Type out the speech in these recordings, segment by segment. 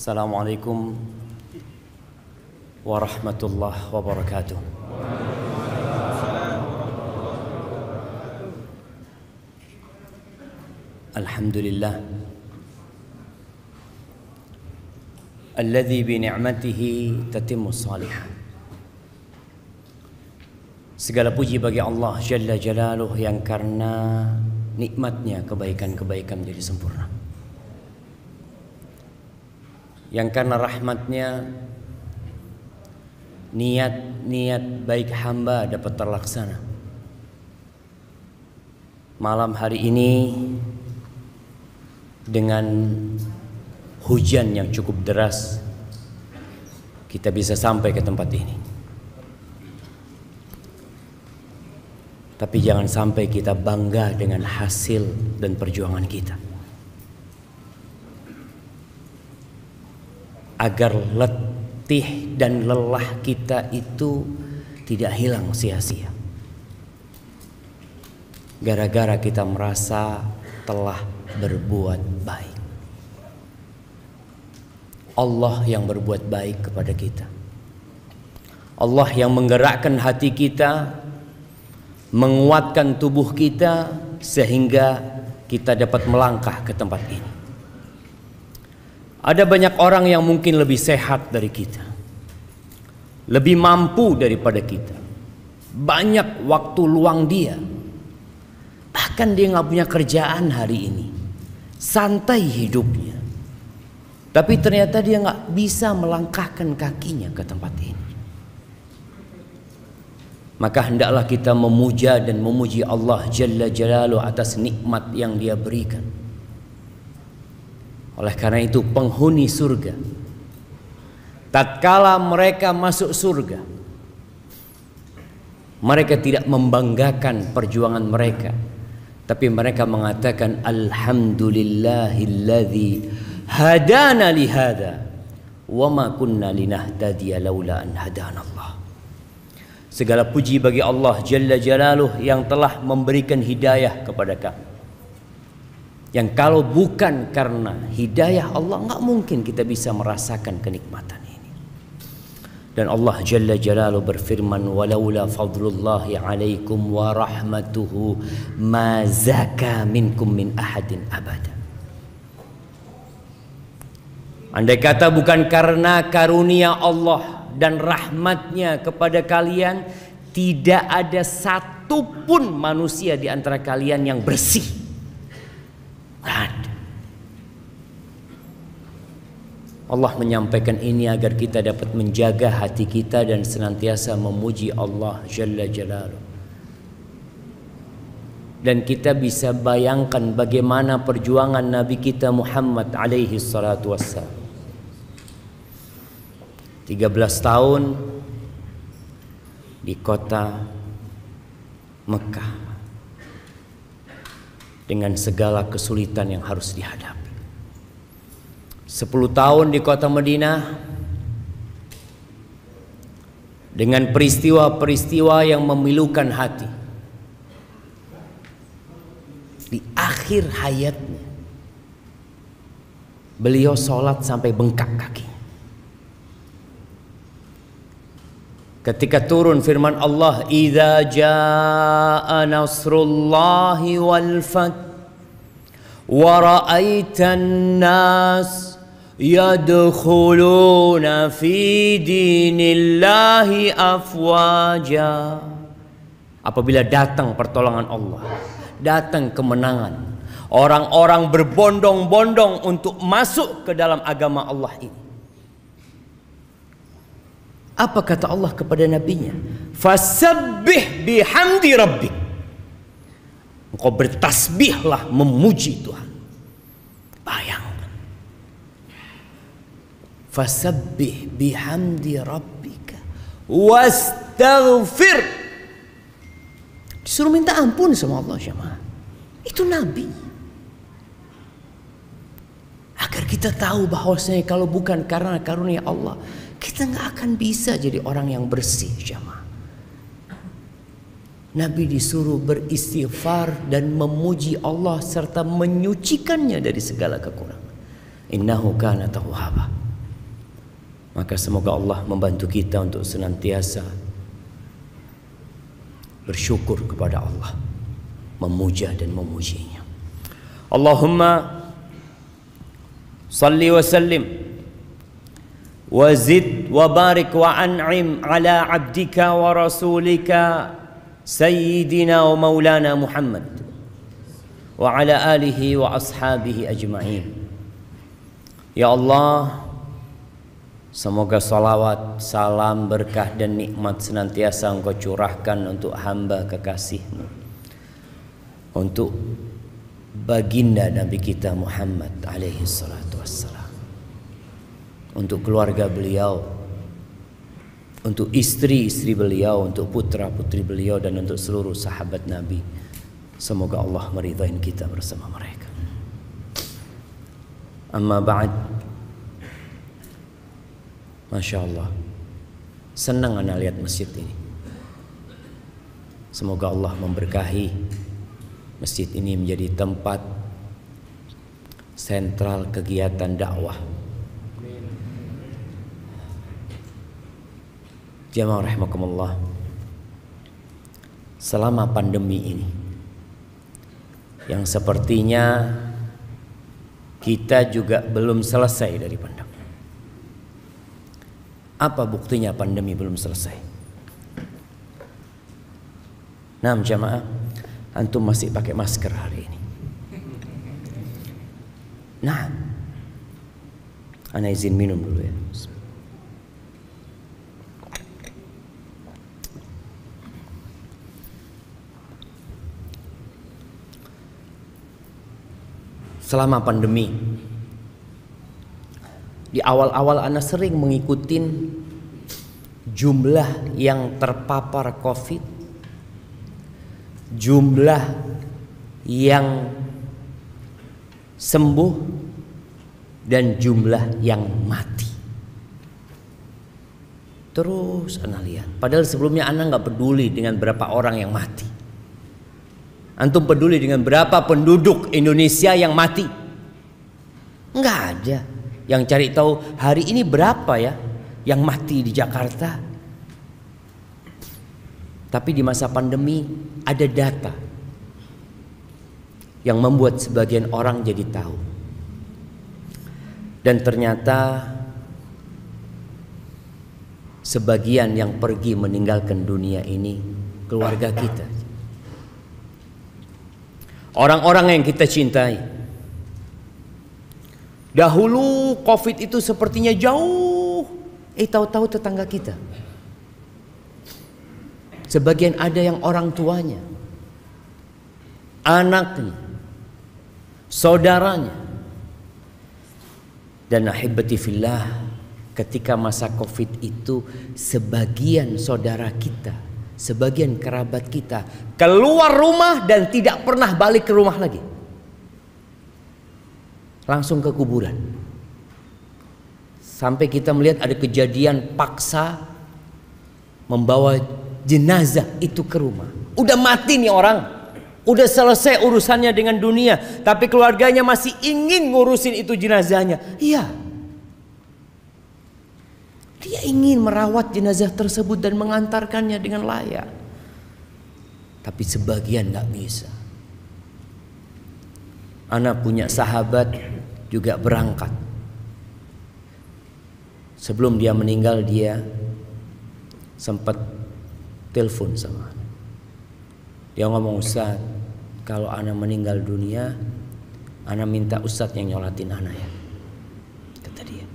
Assalamualaikum warahmatullahi wabarakatuh. Alhamdulillah alladzi bi ni'matihi tatimmus shalihat. Segala puji bagi Allah Jalla Jalaluh yang karena nikmatnya kebaikan-kebaikan menjadi sempurna, yang karena rahmatnya niat-niat baik hamba dapat terlaksana. Malam hari ini dengan hujan yang cukup deras kita bisa sampai ke tempat ini. Tapi jangan sampai kita bangga dengan hasil dan perjuangan kita, agar letih dan lelah kita itu tidak hilang sia-sia gara-gara kita merasa telah berbuat baik. Allah yang berbuat baik kepada kita, Allah yang menggerakkan hati kita, menguatkan tubuh kita sehingga kita dapat melangkah ke tempat ini. Ada banyak orang yang mungkin lebih sehat dari kita, lebih mampu daripada kita, banyak waktu luang dia, bahkan dia nggak punya kerjaan hari ini, santai hidupnya, tapi ternyata dia nggak bisa melangkahkan kakinya ke tempat ini. Maka hendaklah kita memuja dan memuji Allah Jalla Jalaluh atas nikmat yang Dia berikan. Oleh karena itu penghuni surga, tatkala mereka masuk surga, mereka tidak membanggakan perjuangan mereka, tapi mereka mengatakan alhamdulillahilladzi hadana lihada wa ma kunna linahtadiya laula an hadanallah. Segala puji bagi Allah Jalla Jalaluh yang telah memberikan hidayah kepada kami, yang kalau bukan karena hidayah Allah nggak mungkin kita bisa merasakan kenikmatan ini. Dan Allah Jalla Jalaluh berfirman, walaula fadlullahi alaikum wa rahmatuhu ma zaka minkum min ahadin abada. Andai kata bukan karena karunia Allah dan rahmatnya kepada kalian, tidak ada satupun manusia di antara kalian yang bersih. Ada. Allah menyampaikan ini agar kita dapat menjaga hati kita dan senantiasa memuji Allah Jalla Jalaluh. Dan kita bisa bayangkan bagaimana perjuangan Nabi kita Muhammad alaihi salatu wassalam. 13 tahun di kota Mekah dengan segala kesulitan yang harus dihadapi. 10 tahun di kota Madinah dengan peristiwa-peristiwa yang memilukan hati. Di akhir hayatnya beliau sholat sampai bengkak kaki. Ketika turun firman Allah, idza jaa nasrullahi wal fath wa ra'aitan nas yadkhuluna fi dinillahi afwaja. Apabila datang pertolongan Allah, datang kemenangan, orang-orang berbondong-bondong untuk masuk ke dalam agama Allah ini. Apa kata Allah kepada nabinya? Fasabbih bihamdi rabbik. Engkau bertasbihlah memuji Tuhan. Bayangkan. Fasabbih bihamdi rabbika wastaghfir. Disuruh minta ampun sama Allah jemaah. Itu nabi. Agar kita tahu bahwasanya kalau bukan karena karunia Allah, kita nggak akan bisa jadi orang yang bersih jemaah. Nabi disuruh beristighfar dan memuji Allah serta menyucikannya dari segala kekurangan. Innahu kana tawwaba. Maka semoga Allah membantu kita untuk senantiasa bersyukur kepada Allah, memuja dan memujinya. Allahumma salli wa sallim wa zid wa barik wa an'im ala abdika wa rasulika sayyidina wa maulana Muhammad wa ala alihi wa ashabihi ajma'in. Ya Allah, semoga salawat, salam, berkah dan nikmat senantiasa Engkau curahkan untuk hamba kekasih-Mu, untuk baginda Nabi kita Muhammad alaihi salatu wassalam, untuk keluarga beliau, untuk istri-istri beliau, untuk putra-putri beliau, dan untuk seluruh sahabat Nabi. Semoga Allah meridai kita bersama mereka. Amma ba'd. Masya Allah, senang ana lihat masjid ini. Semoga Allah memberkahi masjid ini menjadi tempat sentral kegiatan dakwah. Jamaah rahimakumullah, selama pandemi ini yang sepertinya kita juga belum selesai dari pandemi. Apa buktinya pandemi belum selesai? Nah, jamaah, antum masih pakai masker hari ini. Nah, ana izin minum dulu ya. Selama pandemi, di awal-awal ana sering mengikuti jumlah yang terpapar COVID, jumlah yang sembuh, dan jumlah yang mati. Terus ana lihat, padahal sebelumnya ana nggak peduli dengan berapa orang yang mati. Antum peduli dengan berapa penduduk Indonesia yang mati? Nggak ada. Yang cari tahu hari ini berapa ya yang mati di Jakarta. Tapi di masa pandemi ada data yang membuat sebagian orang jadi tahu. Dan ternyata sebagian yang pergi meninggalkan dunia ini keluarga kita. Orang-orang yang kita cintai. Dahulu COVID itu sepertinya jauh, tahu-tahu tetangga kita. Sebagian ada yang orang tuanya, anaknya, saudaranya. Dan ahibati fillah, ketika masa COVID itu sebagian saudara kita, sebagian kerabat kita keluar rumah dan tidak pernah balik ke rumah lagi. Langsung ke kuburan. Sampai kita melihat ada kejadian paksa membawa jenazah itu ke rumah. Udah mati nih orang, udah selesai urusannya dengan dunia, tapi keluarganya masih ingin ngurusin itu jenazahnya. Iya, dia ingin merawat jenazah tersebut dan mengantarkannya dengan layak. Tapi sebagian gak bisa. Ana punya sahabat juga berangkat. Sebelum dia meninggal, dia sempat telepon sama ana. Dia ngomong, Ustaz, kalau ana meninggal dunia, ana minta Ustaz yang nyolatin ana ya, kata dia.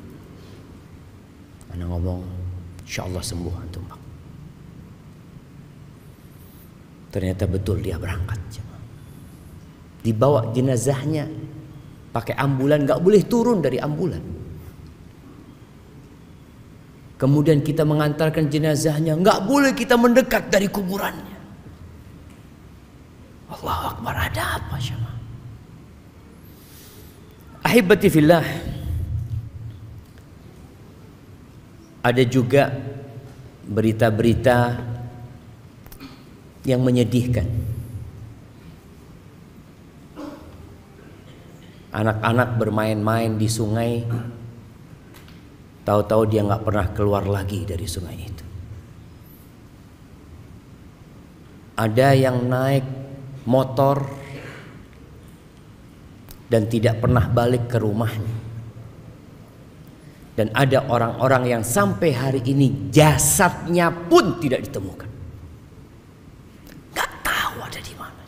Ana ngomong, insya Allah sembuh antum Pak. Ternyata betul dia berangkat. Dibawa jenazahnya pakai ambulan, nggak boleh turun dari ambulan. Kemudian kita mengantarkan jenazahnya, nggak boleh kita mendekat dari kuburannya. Allahu Akbar, ada apa syama? Ahibati fillah, ada juga berita-berita yang menyedihkan. Anak-anak bermain-main di sungai, Tahu-tahu dia nggak pernah keluar lagi dari sungai itu. Ada yang naik motor dan tidak pernah balik ke rumahnya. Dan ada orang-orang yang sampai hari ini jasadnya pun tidak ditemukan. Gak tahu ada di mana.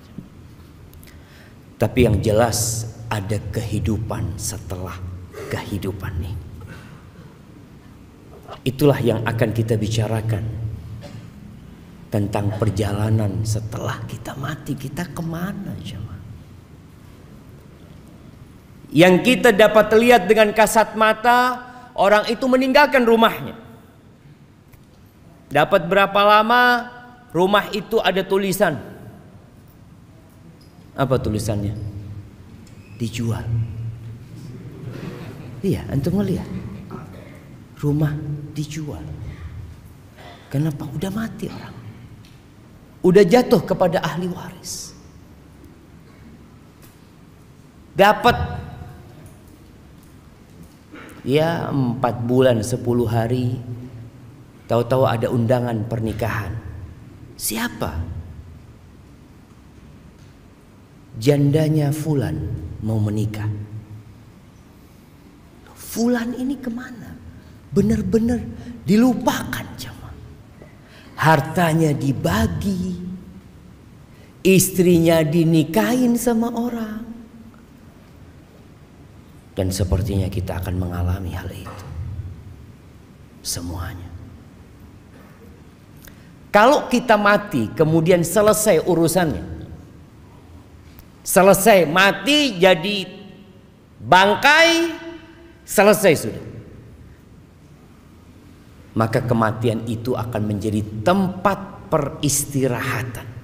Tapi yang jelas ada kehidupan setelah kehidupan ini. Itulah yang akan kita bicarakan tentang perjalanan setelah kita mati. Kita kemana, jemaah? Yang kita dapat lihat dengan kasat mata, orang itu meninggalkan rumahnya. Dapat berapa lama, rumah itu ada tulisan. Apa tulisannya? Dijual. Iya, antum melihat. Rumah dijual. Kenapa? Udah mati orang. Udah jatuh kepada ahli waris. Dapat ya 4 bulan 10 hari, tahu-tahu ada undangan pernikahan. Siapa? Jandanya Fulan mau menikah. Fulan ini kemana? Benar-benar dilupakan, jemaah. Hartanya dibagi, istrinya dinikahin sama orang. Dan sepertinya kita akan mengalami hal itu semuanya. Kalau kita mati kemudian selesai urusannya, selesai mati jadi bangkai, selesai sudah. Maka kematian itu akan menjadi tempat peristirahatan.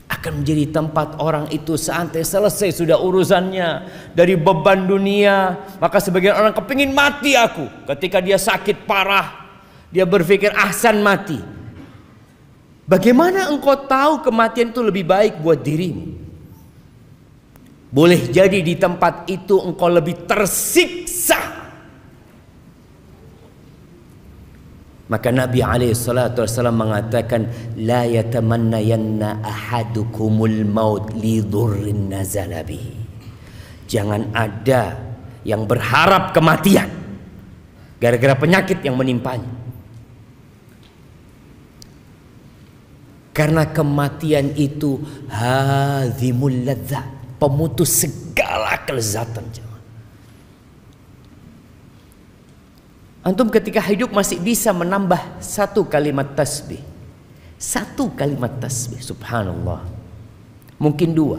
Akan menjadi tempat orang itu santai, selesai sudah urusannya dari beban dunia. Maka sebagian orang kepingin mati aku. Ketika dia sakit parah, dia berpikir ahsan mati. Bagaimana engkau tahu kematian itu lebih baik buat dirimu? Boleh jadi di tempat itu engkau lebih tersiksa. Maka Nabi SAW mengatakan, la yatamannayanna ahadukumul maut li dhurrin nazala bihi. Jangan ada yang berharap kematian gara-gara penyakit yang menimpanya. Karena kematian itu hadzimul ladzat, pemutus segala kelezatan. Antum ketika hidup masih bisa menambah 1 kalimat tasbih. 1 kalimat tasbih, subhanallah. Mungkin 2,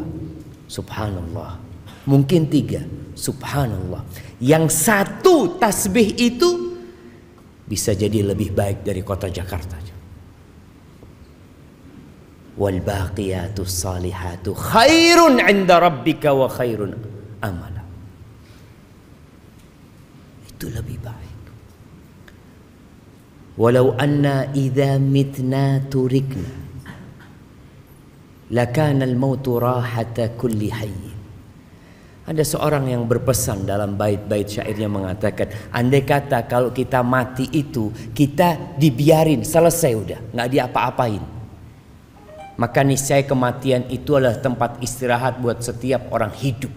subhanallah. Mungkin 3, subhanallah. Yang 1 tasbih itu bisa jadi lebih baik dari kota Jakarta. Wal baqiyatus salihatu khairun 'inda rabbika wa khairun amala. Itu lebih baik. Walau anna idza mitna turikna lakana al-mautu rahata kulli hayy. Ada seorang yang berpesan dalam bait-bait syairnya mengatakan, andai kata kalau kita mati itu kita dibiarin selesai udah, nggak diapa-apain, maka niscaya kematian itu adalah tempat istirahat buat setiap orang hidup.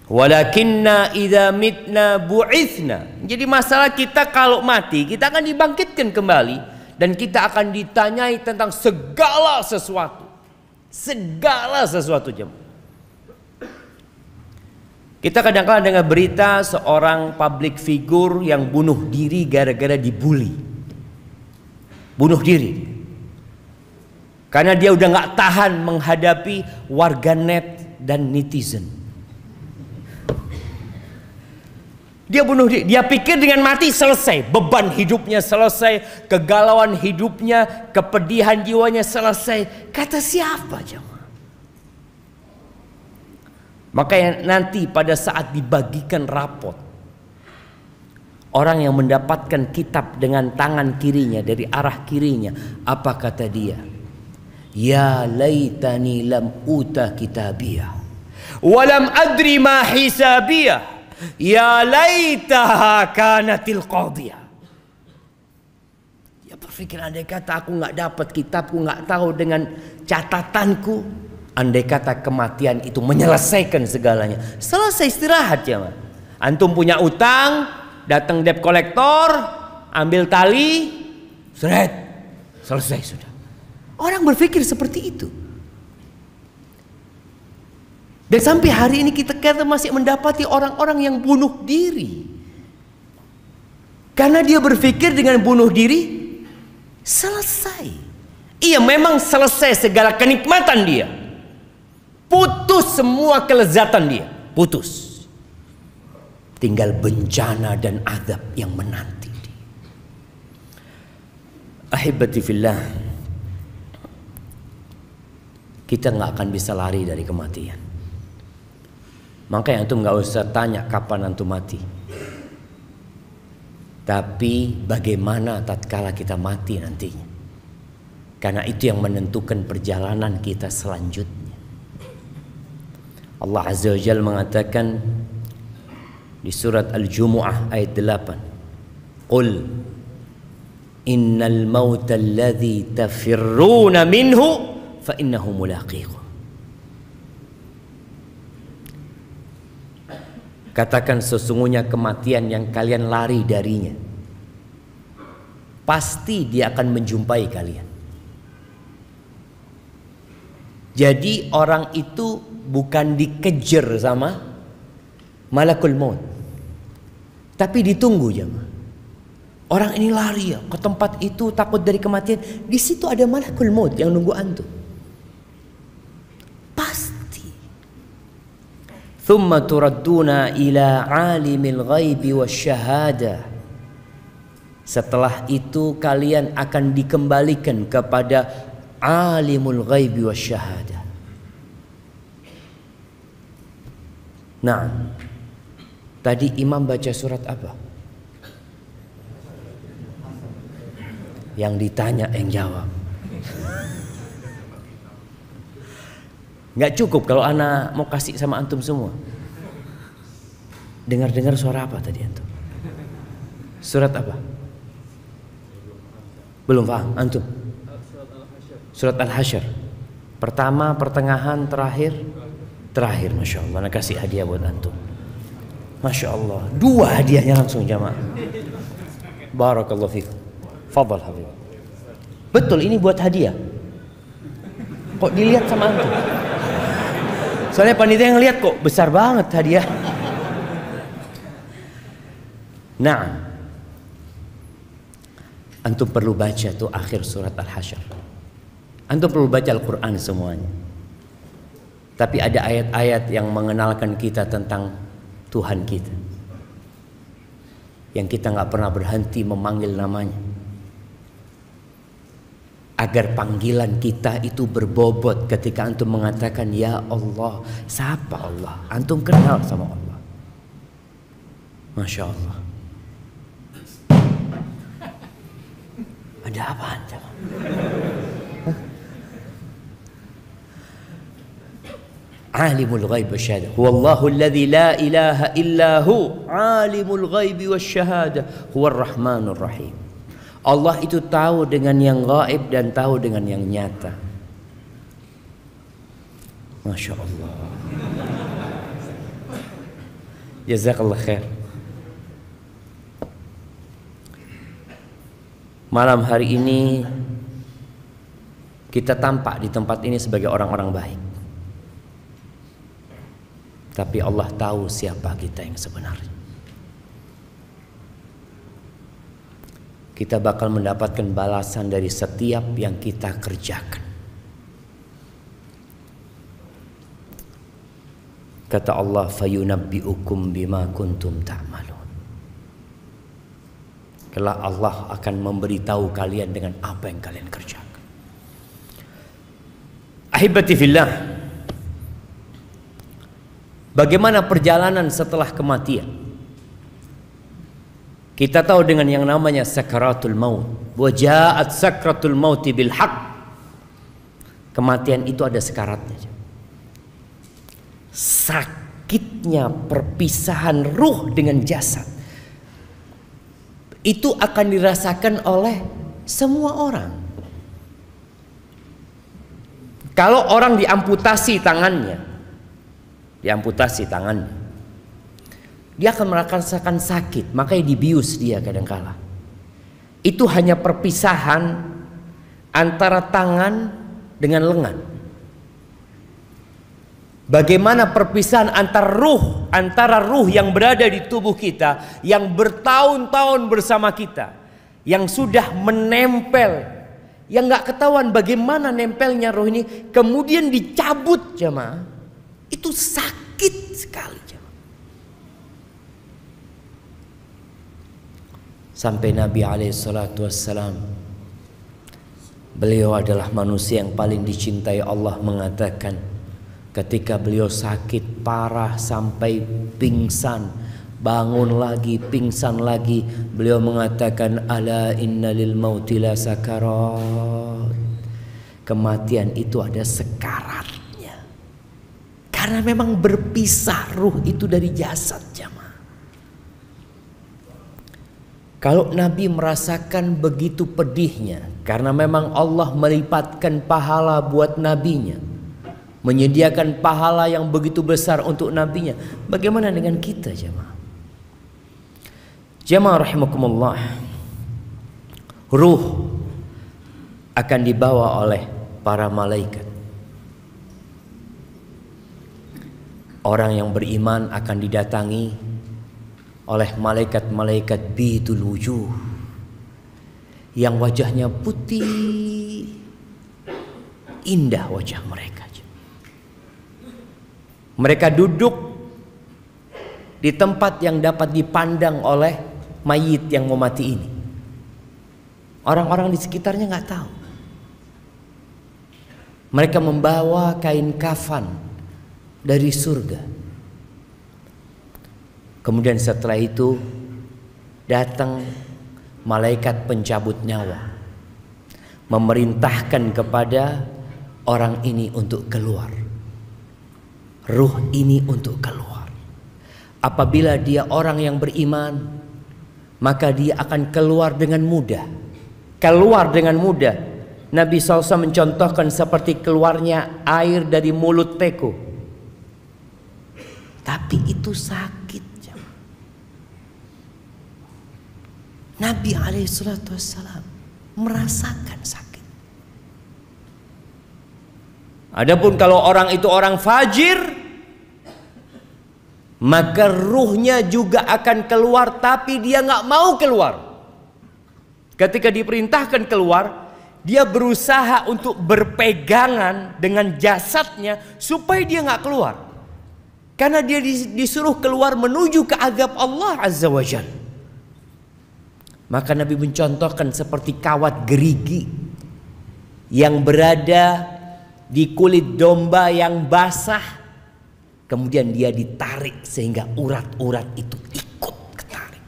Walakinna idza mitna bu'itsna. Jadi masalah kita kalau mati, kita akan dibangkitkan kembali dan kita akan ditanyai tentang segala sesuatu. Segala sesuatu, jemaah. Kita kadang-kadang dengar berita seorang public figure yang bunuh diri gara-gara dibully. Bunuh diri. Karena dia udah nggak tahan menghadapi warganet dan netizen. Dia bunuh diri. Dia pikir dengan mati selesai, beban hidupnya selesai, kegalauan hidupnya, kepedihan jiwanya selesai. Kata siapa, jemaah? Maka nanti pada saat dibagikan rapot, orang yang mendapatkan kitab dengan tangan kirinya dari arah kirinya, apa kata dia? Ya laitani lam uta kitabiyah. Walam adri ma hisabiyah. Ya laitaha kanatil qadiyah. Dia berpikir, andai kata aku nggak dapat kitabku, nggak tahu dengan catatanku, andai kata kematian itu menyelesaikan segalanya. Selesai, istirahat ya. Antum punya utang, datang debt collector, ambil tali, seret, selesai sudah. Orang berpikir seperti itu. Dan sampai hari ini kita masih mendapati orang-orang yang bunuh diri. Karena dia berpikir dengan bunuh diri selesai. Iya, memang selesai segala kenikmatan dia. Putus semua kelezatan dia, putus. Tinggal bencana dan azab yang menanti dia. Ahibati fillah, kita nggak akan bisa lari dari kematian. Makanya antum nggak usah tanya kapan antum mati, tapi bagaimana tatkala kita mati nantinya. Karena itu yang menentukan perjalanan kita selanjutnya. Allah Azza wa Jalla mengatakan di surat Al-Jumu'ah ayat 8, Qul innal mauta alladhi tafirruna minhu fa innahu mulaqikum. Katakan, sesungguhnya kematian yang kalian lari darinya, pasti dia akan menjumpai kalian. Jadi orang itu bukan dikejar sama malakul maut, tapi ditunggu jemaah. Orang ini lari ya ke tempat itu, takut dari kematian. Di situ ada malakul maut yang nunggu antum. Pasti. Thumma turadduna ila alimil ghaibi wasyahadah. Setelah itu kalian akan dikembalikan kepada alimul ghaibi wasyahadah. Nah, tadi imam baca surat apa? Yang ditanya yang jawab. Nggak cukup kalau ana mau kasih sama antum semua. Dengar-dengar suara apa tadi antum? Surat apa? Belum paham antum? Surat Al-Hasyr. Pertama, pertengahan, terakhir. Terakhir, Masya Allah. Ana kasih hadiah buat antum. Masya Allah. 2 hadiahnya langsung jamaah. Barakallahu fikum. Fadal Habib. Betul, ini buat hadiah. Kok dilihat sama antum? Soalnya panitia yang lihat kok besar banget hadiah. Nah, antum perlu baca tuh akhir surat Al-Hasyr. Antum perlu baca Al-Quran semuanya. Tapi ada ayat-ayat yang mengenalkan kita tentang Tuhan kita, yang kita nggak pernah berhenti memanggil namanya, agar panggilan kita itu berbobot ketika antum mengatakan ya Allah. Siapa Allah? Antum kenal sama Allah. Masya Allah. Ada apa antum? Alimul ghaib wasyahadah. Huwallahu alladzi la ilaha illa hu. Alimul ghaibi wasyahadah. Huwar rahmanur rahim. Allah itu tahu dengan yang gaib dan tahu dengan yang nyata. Masya Allah. Jazakallah khair. Malam hari ini kita tampak di tempat ini sebagai orang-orang baik, tapi Allah tahu siapa kita yang sebenarnya. Kita bakal mendapatkan balasan dari setiap yang kita kerjakan. Kata Allah, fayunabbi'ukum bima kuntum ta'malun. Kelak Allah akan memberitahu kalian dengan apa yang kalian kerjakan. Ahibati fillah, bagaimana perjalanan setelah kematian? Kita tahu dengan yang namanya sakaratul maut. Wa ja'at sakratul mauti bil haqq. Kematian itu ada sekaratnya. sakitnya perpisahan ruh dengan jasad itu akan dirasakan oleh semua orang. Kalau orang diamputasi tangannya, dia akan merasakan sakit, makanya dibius dia kadangkala. Itu hanya perpisahan antara tangan dengan lengan. Bagaimana perpisahan antara ruh yang berada di tubuh kita, yang bertahun-tahun bersama kita, yang sudah menempel, yang nggak ketahuan bagaimana nempelnya ruh ini, kemudian dicabut jemaah, itu sakit sekali jemaah. Sampai Nabi SAW, beliau adalah manusia yang paling dicintai Allah, mengatakan ketika beliau sakit parah sampai pingsan, bangun lagi, pingsan lagi, beliau mengatakan, ala inna lil mauti la sakarat. Kematian itu ada sekaratnya. Karena memang berpisah ruh itu dari jasad jamaah. Kalau Nabi merasakan begitu pedihnya, karena memang Allah melipatkan pahala buat nabinya, menyediakan pahala yang begitu besar untuk nabinya, bagaimana dengan kita jemaah? Jemaah rahimakumullah, ruh akan dibawa oleh para malaikat. Orang yang beriman akan didatangi oleh malaikat-malaikat bidul wujuh, yang wajahnya putih, indah wajah mereka. Mereka duduk di tempat yang dapat dipandang oleh mayit yang mau mati ini. Orang-orang di sekitarnya nggak tahu. Mereka membawa kain kafan dari surga. Kemudian setelah itu datang malaikat pencabut nyawa, memerintahkan kepada orang ini untuk keluar. Ruh ini untuk keluar. Apabila dia orang yang beriman, maka dia akan keluar dengan mudah. Keluar dengan mudah. Nabi SAW mencontohkan seperti keluarnya air dari mulut teko. Tapi itu sakit. Nabi SAW merasakan sakit. Adapun kalau orang itu orang fajir, maka ruhnya juga akan keluar, tapi dia nggak mau keluar. Ketika diperintahkan keluar, dia berusaha untuk berpegangan dengan jasadnya supaya dia nggak keluar, karena dia disuruh keluar menuju ke azab Allah Azza wa Jalla. Maka Nabi mencontohkan seperti kawat gerigi yang berada di kulit domba yang basah, kemudian dia ditarik sehingga urat-urat itu ikut ketarik.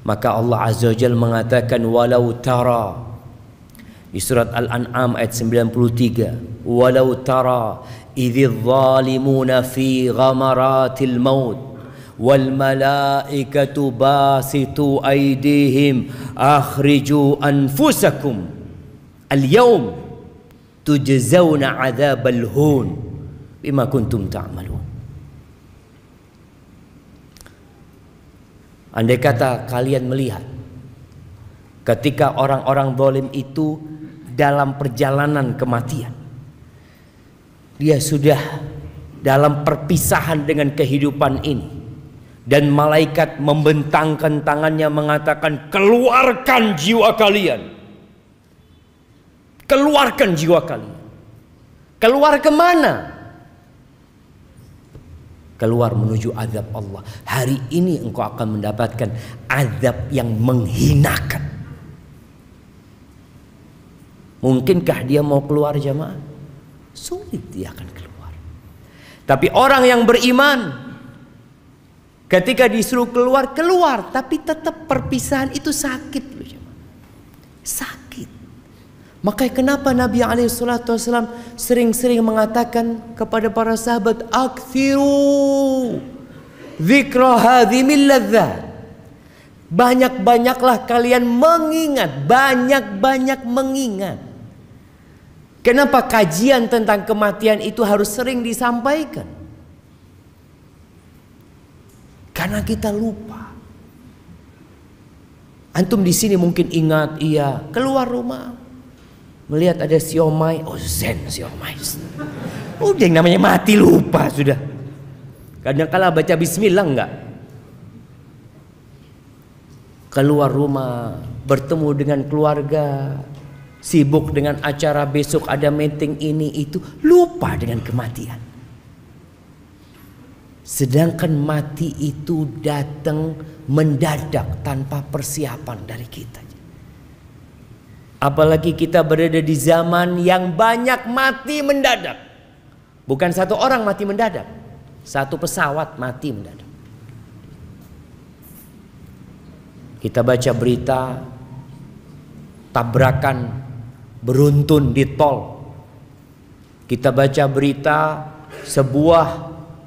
Maka Allah Azza wa Jalla mengatakan, walau tara, di surat Al-An'am ayat 93, walau tara idz zalimuna fi ghamaratil maut wal malaikatu basitu aydihim akhriju anfusakum al-yawm tujzauna adzabal hun bima kuntum ta'malun. Andai kata kalian melihat ketika orang-orang zalim itu dalam perjalanan kematian, dia sudah dalam perpisahan dengan kehidupan ini, dan malaikat membentangkan tangannya mengatakan, keluarkan jiwa kalian. Keluarkan jiwa kalian. Keluar kemana? Keluar menuju azab Allah. Hari ini engkau akan mendapatkan azab yang menghinakan. Mungkinkah dia mau keluar jamaah? Sulit dia akan keluar. Tapi orang yang beriman, ketika disuruh keluar, keluar. Tapi tetap perpisahan itu sakit loh jemaah. Sakit. Makanya kenapa Nabi SAW sering-sering mengatakan kepada para sahabat, "Aktsiru dzikra hadhimil ladzat." Banyak-banyaklah kalian mengingat, banyak-banyak mengingat. Kenapa kajian tentang kematian itu harus sering disampaikan? Karena kita lupa. Antum di sini mungkin ingat, iya, keluar rumah melihat ada siomay, oh zen siomay. Udah yang namanya mati lupa sudah. Kadang-kala baca bismillah enggak. Keluar rumah, bertemu dengan keluarga, sibuk dengan acara besok ada meeting ini itu, lupa dengan kematian. Sedangkan mati itu datang mendadak tanpa persiapan dari kita. Apalagi kita berada di zaman yang banyak mati mendadak. Bukan satu orang mati mendadak, satu pesawat mati mendadak. Kita baca berita tabrakan beruntun di tol. Kita baca berita sebuah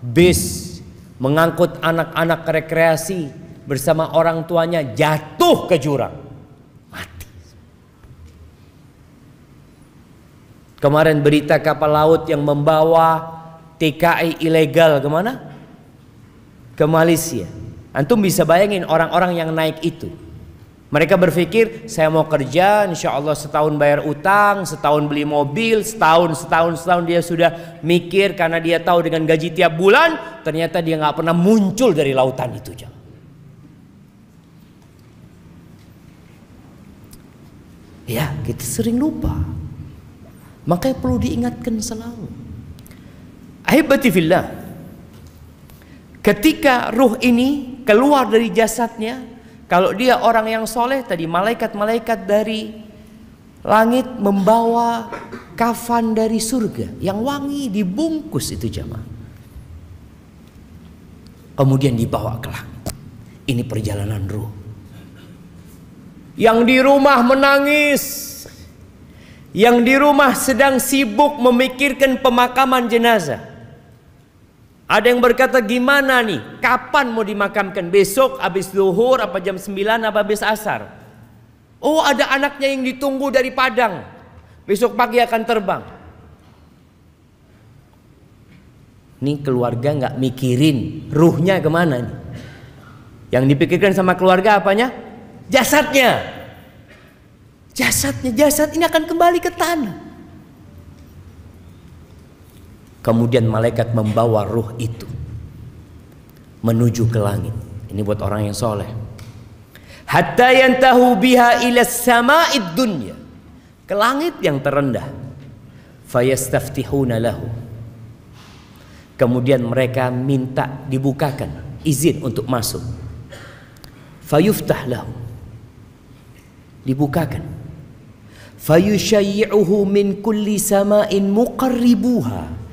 bis mengangkut anak-anak rekreasi bersama orang tuanya jatuh ke jurang, mati. Kemarin berita kapal laut yang membawa TKI ilegal kemana? Ke Malaysia. Antum bisa bayangin orang-orang yang naik itu. Mereka berpikir, saya mau kerja, insya Allah setahun bayar utang, setahun beli mobil, setahun dia sudah mikir karena dia tahu dengan gaji tiap bulan, ternyata dia nggak pernah muncul dari lautan itu. Ya, kita sering lupa. Makanya perlu diingatkan selalu. Ahibati fillah, ketika ruh ini keluar dari jasadnya, kalau dia orang yang soleh tadi, malaikat-malaikat dari langit membawa kafan dari surga yang wangi, dibungkus itu jamaah. Kemudian dibawa ke langit. Ini perjalanan ruh. Yang di rumah menangis, yang di rumah sedang sibuk memikirkan pemakaman jenazah. Ada yang berkata, gimana nih, kapan mau dimakamkan? Besok habis zuhur, apa jam 9, apa habis asar? Oh, ada anaknya yang ditunggu dari Padang, besok pagi akan terbang. Nih keluarga nggak mikirin ruhnya kemana nih. Yang dipikirkan sama keluarga apanya? Jasadnya. Jasad ini akan kembali ke tanah. Kemudian malaikat membawa ruh itu menuju ke langit. Ini buat orang yang soleh. Hatta yantahu biha ila sama'id dunya, ke langit yang terendah. Fayastaftihuna lahu. Kemudian mereka minta dibukakan izin untuk masuk. Fayuftah lahu, dibukakan. Fayushayyi'uhu min kulli sama'in muqarribuha.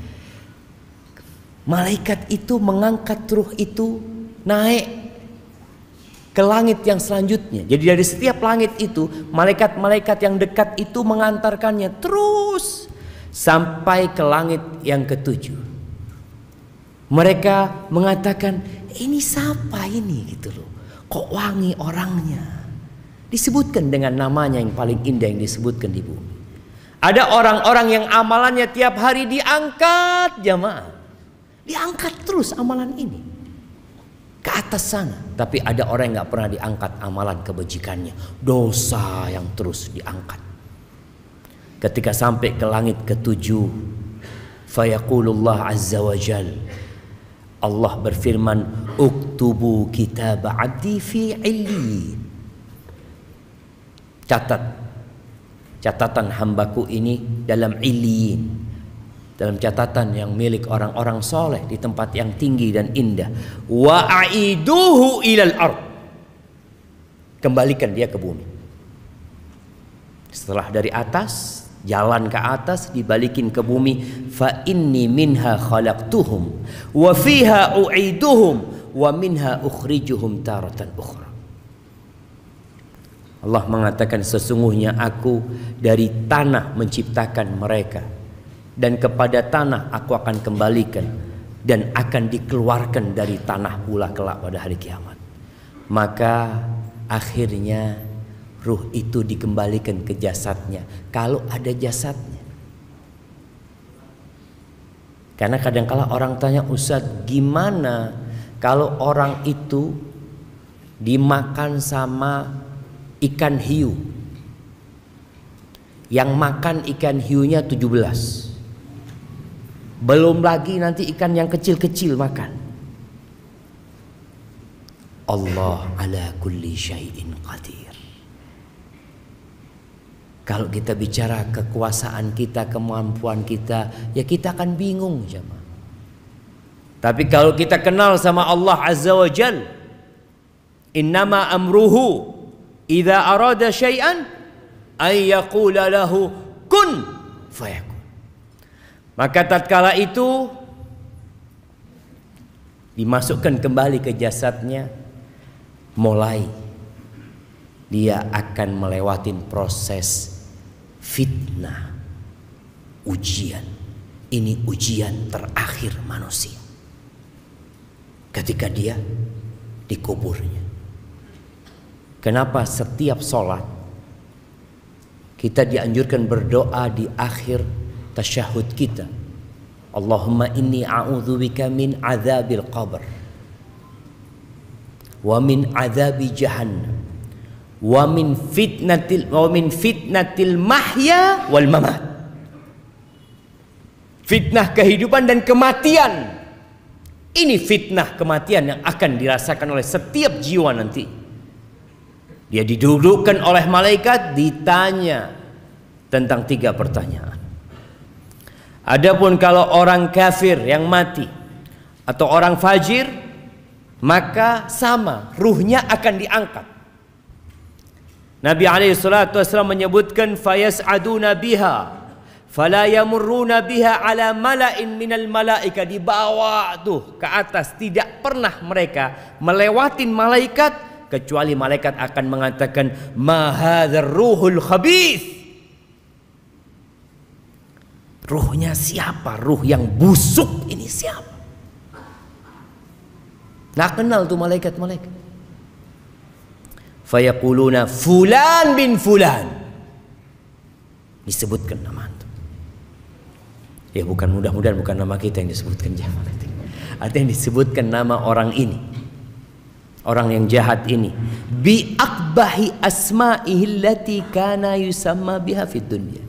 Malaikat itu mengangkat ruh itu naik ke langit yang selanjutnya. Jadi dari setiap langit itu, malaikat-malaikat yang dekat itu mengantarkannya terus sampai ke langit yang ketujuh. Mereka mengatakan, ini siapa ini gitu loh, kok wangi orangnya. Disebutkan dengan namanya yang paling indah yang disebutkan di bumi. Ada orang-orang yang amalannya tiap hari diangkat jamaah. Diangkat terus amalan ini ke atas sana. Tapi ada orang yang gak pernah diangkat amalan kebajikannya, dosa yang terus diangkat. Ketika sampai ke langit ketujuh, fayaqulullah azza wa jal, Allah berfirman, uktubu kitab abdi fi illiyin. Catatan hambaku ini dalam illiyin, dalam catatan yang milik orang-orang soleh di tempat yang tinggi dan indah. Wa aiduhu ilal ard, kembalikan dia ke bumi. Setelah dari atas, jalan ke atas, dibalikin ke bumi. Fa inni minha khalaqtuhum wa fiha u'iduhum wa minha ukhrijuhum taratan ukhra. Allah mengatakan, sesungguhnya aku dari tanah menciptakan mereka, dan kepada tanah aku akan kembalikan, dan akan dikeluarkan dari tanah pula kelak pada hari kiamat. Maka akhirnya ruh itu dikembalikan ke jasadnya, kalau ada jasadnya. Karena kadang-kala orang tanya, Ustaz, gimana kalau orang itu dimakan sama ikan hiu? Yang makan ikan hiunya 17. Belum lagi nanti ikan yang kecil-kecil makan. Allah ala kulli syai'in qadir. Kalau kita bicara kekuasaan kita, kemampuan kita, ya kita akan bingung jemaah. Tapi kalau kita kenal sama Allah Azza wa Jal, innama amruhu idza arada syai'an ay yaqula lahu kun fayakun. Maka tatkala itu dimasukkan kembali ke jasadnya, mulai dia akan melewati proses fitnah, ujian. Ini ujian terakhir manusia ketika dia dikuburnya. Kenapa setiap sholat kita dianjurkan berdoa di akhir tasyahud kita, Allahumma inni a'udzubika min adzabil qabr wa min adzabi jahannam wa min fitnatil mahya wal mamat. Fitnah kehidupan dan kematian. Ini fitnah kematian yang akan dirasakan oleh setiap jiwa nanti. Dia didudukkan oleh malaikat, ditanya tentang 3 pertanyaan. Adapun kalau orang kafir yang mati atau orang fajir, maka sama, ruhnya akan diangkat. Nabi SAW menyebutkan, fayas'aduna biha fala yamurruna biha ala mala'in minal malaika. Dibawa tuh ke atas, tidak pernah mereka melewatin malaikat kecuali malaikat akan mengatakan, ma hadzal ruhul khabith. Ruhnya siapa? Ruh yang busuk ini siapa? Nggak kenal tuh malaikat-malaikat. Fayaquluna fulan bin fulan. Disebutkan nama itu. Ya bukan, mudah-mudahan bukan nama kita yang disebutkan jemaah. Artinya disebutkan nama orang ini. Orang yang jahat ini. Bi akbahi asma'ihi allati kana yusamma biha fid dunya.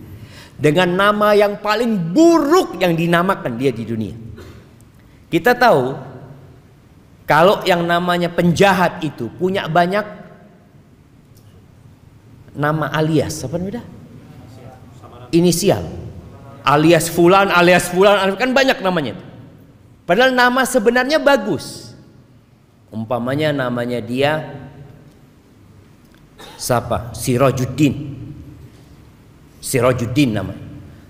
Dengan nama yang paling buruk yang dinamakan dia di dunia. Kita tahu kalau yang namanya penjahat itu punya banyak nama alias, apa namanya? Inisial. Alias fulan, kan banyak namanya. Padahal nama sebenarnya bagus. Umpamanya namanya dia siapa? Sirajuddin namanya.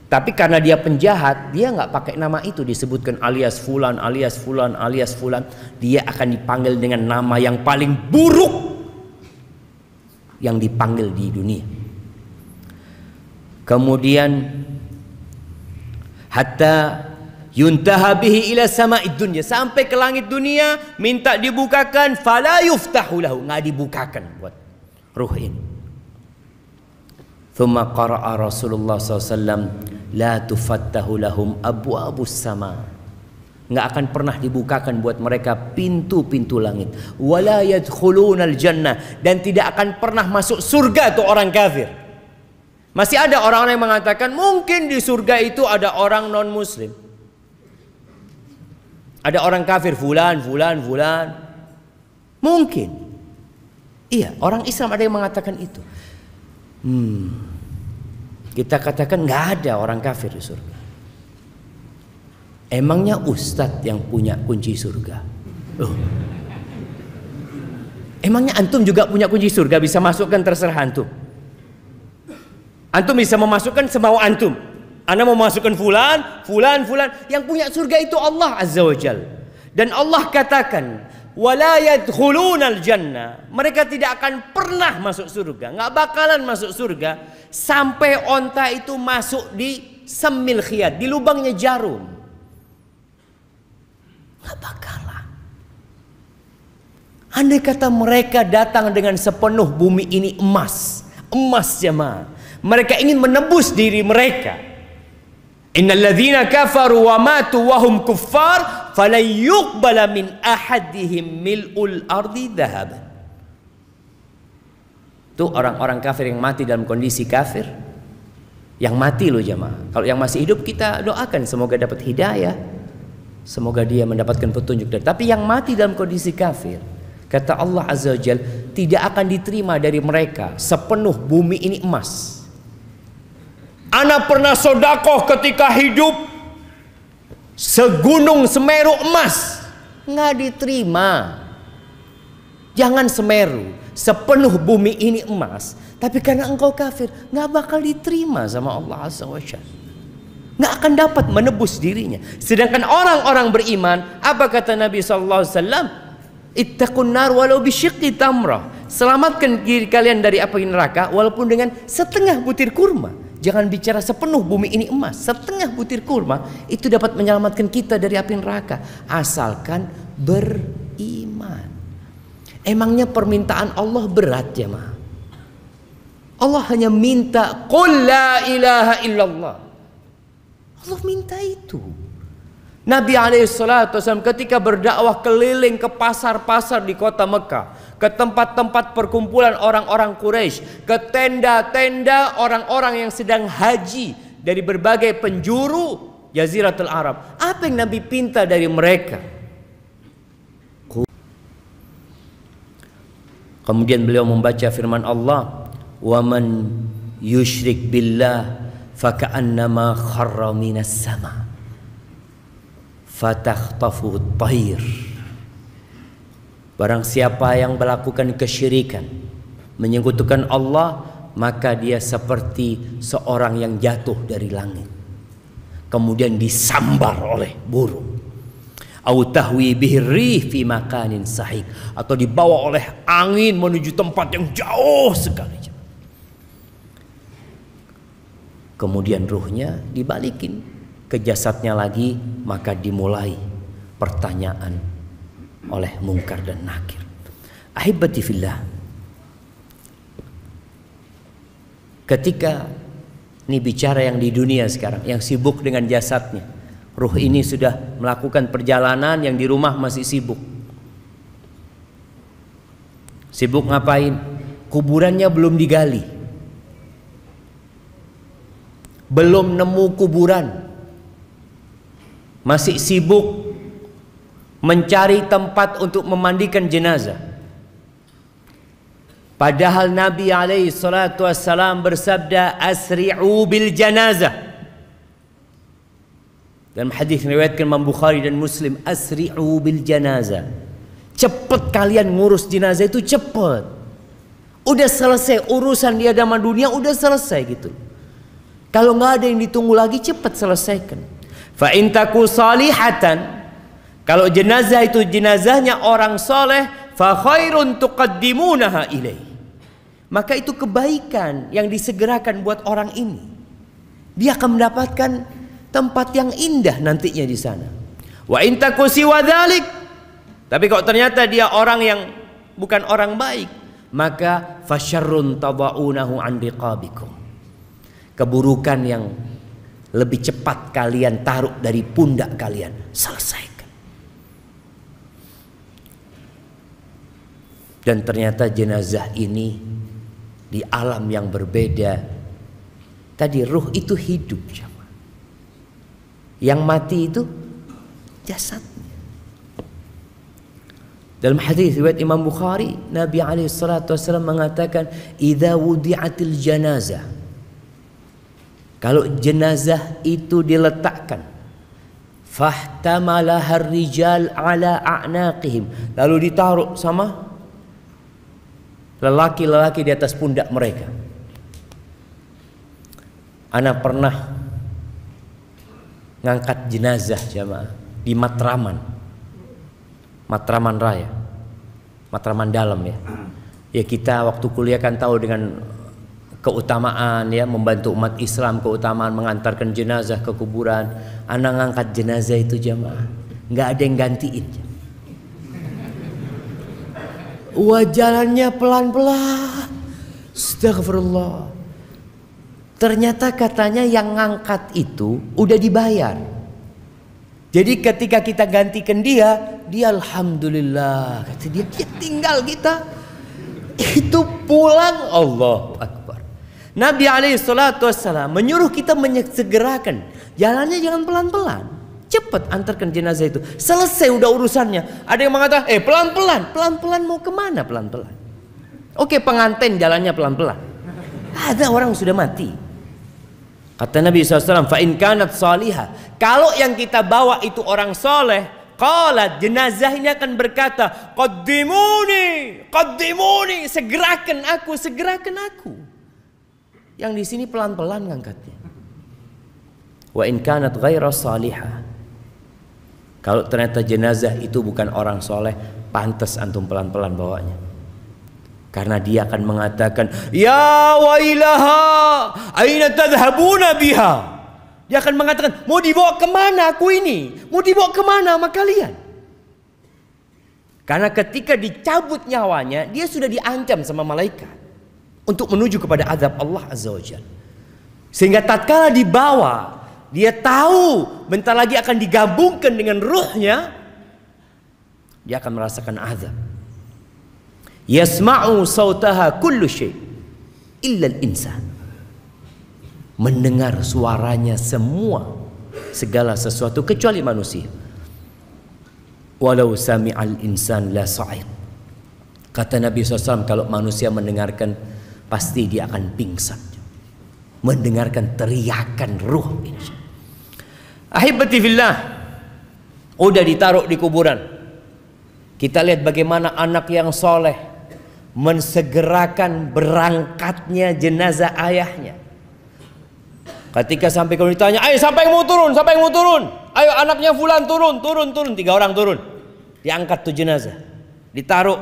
Tapi karena dia penjahat, dia nggak pakai nama itu, disebutkan alias fulan, alias fulan, alias fulan. Dia akan dipanggil dengan nama yang paling buruk yang dipanggil di dunia. Kemudian hatta yuntaha bihi ila sama'id dunya, sampai ke langit dunia minta dibukakan, fala yuftahu lahu, nggak dibukakan buat ruh ini. Thumma qara'a Rasulullah SAW, la tufattahu lahum abwabus sama, nggak akan pernah dibukakan buat mereka pintu-pintu langit. Wala yadkhulunal jannah, dan tidak akan pernah masuk surga tuh orang kafir. Masih ada orang-orang yang mengatakan mungkin di surga itu ada orang non muslim, ada orang kafir, fulan. Mungkin. Iya, orang Islam ada yang mengatakan itu. Kita katakan nggak ada orang kafir di surga. Emangnya ustadz yang punya kunci surga? Emangnya antum juga punya kunci surga, bisa masukkan terserah antum? Antum bisa memasukkan semau antum. Anda mau masukkan fulan. Yang punya surga itu Allah Azza wa Jal. Dan Allah katakan, wala yadkhulunal jannah. Mereka tidak akan pernah masuk surga, nggak bakalan masuk surga sampai onta itu masuk di semil khiyat, di lubangnya jarum. Nggak bakalan. Andai kata mereka datang dengan sepenuh bumi ini emas, emas jemaah, mereka ingin menebus diri mereka. Innal ladzina kafaru wa matu wa hum kuffar falan yuqbala min ahadihim mil'ul ardi dhahaban. Itu orang-orang kafir yang mati dalam kondisi kafir. Yang mati loh jemaah. Kalau yang masih hidup kita doakan semoga dapat hidayah, semoga dia mendapatkan petunjuk. Tapi yang mati dalam kondisi kafir, kata Allah Azza wa Jalla, tidak akan diterima dari mereka sepenuh bumi ini emas. Ana pernah sodakoh ketika hidup segunung Semeru emas, nggak diterima. Jangan Semeru, sepenuh bumi ini emas, tapi karena engkau kafir, nggak bakal diterima sama Allah Azza wa Jalla. Nggak akan dapat menebus dirinya. Sedangkan orang-orang beriman, apa kata Nabi SAW? Ittaqun nar walau bisyiqqi tamrah. Selamatkan diri kalian dari api neraka walaupun dengan setengah butir kurma. Jangan bicara sepenuh bumi ini emas, setengah butir kurma itu dapat menyelamatkan kita dari api neraka, asalkan beriman. Emangnya permintaan Allah berat ya ma? Allah hanya minta qul la ilaha illallah. Allah minta itu. Nabi SAW ketika berdakwah keliling ke pasar-pasar di kota Mekah, ke tempat-tempat perkumpulan orang-orang Quraisy, ke tenda-tenda orang-orang yang sedang haji dari berbagai penjuru Jaziratul Arab. Apa yang Nabi pinta dari mereka? Kemudian beliau membaca firman Allah, "Wa man yusyrik billah faka'annama kharra minas sama fatakhtafuhu at-tayr." Barang siapa yang melakukan kesyirikan, menyekutukan Allah, maka dia seperti seorang yang jatuh dari langit kemudian disambar oleh burung. Au tahwi bihi rih fi makanin sahik, atau dibawa oleh angin menuju tempat yang jauh sekali. Kemudian ruhnya dibalikin ke jasadnya lagi, maka dimulai pertanyaan oleh mungkar dan nakir. Ahibati fillah, ketika ini bicara yang di dunia sekarang, yang sibuk dengan jasadnya, ruh ini sudah melakukan perjalanan, yang di rumah masih sibuk. Sibuk ngapain? Kuburannya belum digali, belum nemu kuburan, masih sibuk mencari tempat untuk memandikan jenazah. Padahal Nabi SAW bersabda, asri'u bil janazah. Dalam hadis riwayatkan Imam Bukhari dan Muslim, asri'u bil janazah. Cepat kalian ngurus jenazah itu, cepat. Udah selesai urusan di agama dunia, udah selesai gitu. Kalau nggak ada yang ditunggu lagi, cepat selesaikan. Fa in taku salihatan, kalau jenazah itu jenazahnya orang soleh, fa khairun tuqaddimunaha ilaih, maka itu kebaikan yang disegerakan buat orang ini. Dia akan mendapatkan tempat yang indah nantinya di sana. Wa in taku siwa dzalik, tapi kalau ternyata dia orang yang bukan orang baik, maka fasyarrun tadaunahu an riqabikum, keburukan yang lebih cepat kalian taruh dari pundak kalian, selesaikan. Dan ternyata jenazah ini di alam yang berbeda. Tadi ruh itu hidup, yang mati itu jasadnya. Dalam hadis riwayat Imam Bukhari, Nabi SAW mengatakan, idza wudi'atil janazah, kalau jenazah itu diletakkan, fahtamalaha ar-rijal ala a'naqihim, lalu ditaruh sama lelaki-lelaki di atas pundak mereka. Ana pernah ngangkat jenazah jamaah di Matraman Raya. Matraman dalam ya. Ya kita waktu kuliah kan tahu dengan keutamaan ya membantu umat Islam, keutamaan mengantarkan jenazah ke kuburan. Anak ngangkat jenazah itu jamaah, nggak ada yang gantiin. Wah jalannya pelan-pelan. Astagfirullah. Ternyata katanya yang ngangkat itu udah dibayar. Jadi ketika kita gantikan dia alhamdulillah kata dia tinggal kita itu pulang. Allahu Akbar. Nabi alaihi salatu wassalam menyuruh kita menyegerakan. Jalannya jangan pelan-pelan. Cepat antarkan jenazah itu. Selesai udah urusannya. Ada yang mengatakan, pelan-pelan. Pelan-pelan mau kemana pelan-pelan? Oke, pengantin jalannya pelan-pelan. Ada orang sudah mati. Kata Nabi SAW, fa'in kanat salihah. Kalau yang kita bawa itu orang soleh, qalat, jenazah ini akan berkata, qaddimuni, segerakan aku. Yang di sini pelan-pelan ngangkatnya. Wa in kanat ghaira salihah. Kalau ternyata jenazah itu bukan orang soleh, pantas antum pelan-pelan bawanya. Karena dia akan mengatakan, ya wailaha, aina tadhhabuna biha. Dia akan mengatakan, mau dibawa kemana aku ini? Mau dibawa kemana sama kalian? Karena ketika dicabut nyawanya, dia sudah diancam sama malaikat untuk menuju kepada azab Allah Azza wa Jalla. Sehingga tatkala dibawa, dia tahu bentar lagi akan digabungkan dengan ruhnya, dia akan merasakan azab. Yasma'u sautaha kullu syai' illa al-insan. Mendengar suaranya semua, segala sesuatu kecuali manusia. Walau sami'al insan la sa'iq. Kata Nabi SAW, kalau manusia mendengarkan pasti dia akan pingsan. Mendengarkan teriakan ruh ini. Ahibati fillah, udah ditaruh di kuburan. Kita lihat bagaimana anak yang soleh mensegerakan berangkatnya jenazah ayahnya. Ketika sampai kalau ditanya, ayo siapa yang mau turun? Ayo anaknya fulan turun. 3 orang turun. Diangkat tuh jenazah, ditaruh,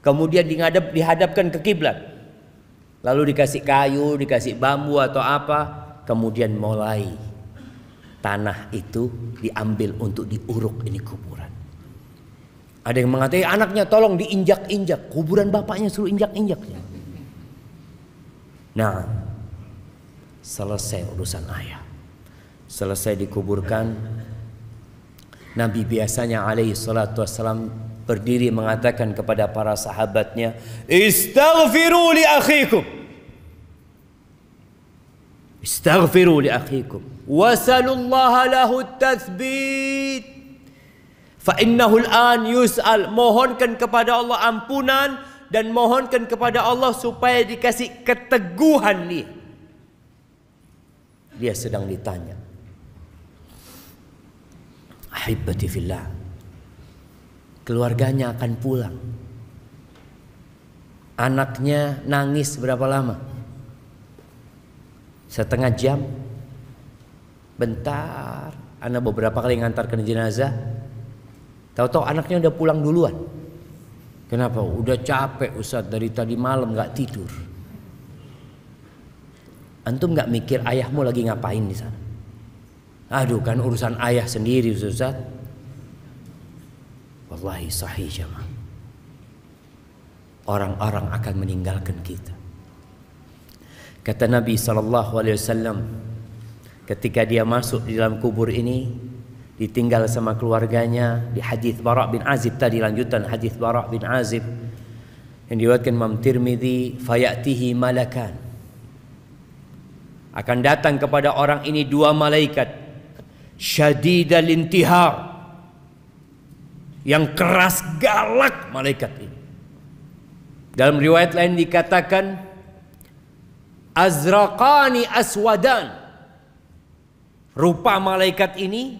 kemudian dihadapkan ke kiblat. Lalu dikasih kayu, dikasih bambu atau apa, kemudian mulai tanah itu diambil untuk diuruk ini kuburan. Ada yang mengatakan anaknya tolong diinjak-injak, kuburan bapaknya suruh injak-injak. Nah, selesai urusan ayah, selesai dikuburkan. Nabi biasanya alaihi salatu wassalam berdiri mengatakan kepada para sahabatnya, istaghfiru li akhikum, istaghfiru li akhikum wasalullaha lahu tathbit fa innahu al-an yus'al. Mohonkan kepada Allah ampunan dan mohonkan kepada Allah supaya dikasih keteguhan nih. Dia sedang ditanya. Ahibati fillah, keluarganya akan pulang. Anaknya nangis berapa lama? Setengah jam? Bentar. Anak beberapa kali ngantarkan jenazah, tahu-tahu anaknya udah pulang duluan. Kenapa? Udah capek Ustaz, dari tadi malam gak tidur. Antum gak mikir ayahmu lagi ngapain di sana? Aduh, kan urusan ayah sendiri Ustaz. Wallahi sahih jamaah. Orang-orang akan meninggalkan kita. Kata Nabi SAW, ketika dia masuk di dalam kubur ini, ditinggal sama keluarganya. Di hadis Bara' bin Azib tadi, lanjutan hadis Bara' bin Azib yang diriwayatkan Imam Tirmidzi, fayatihi malakan, akan datang kepada orang ini 2 malaikat, syadidal intihar, yang keras galak malaikat ini. Dalam riwayat lain dikatakan azraqani aswadan, rupa malaikat ini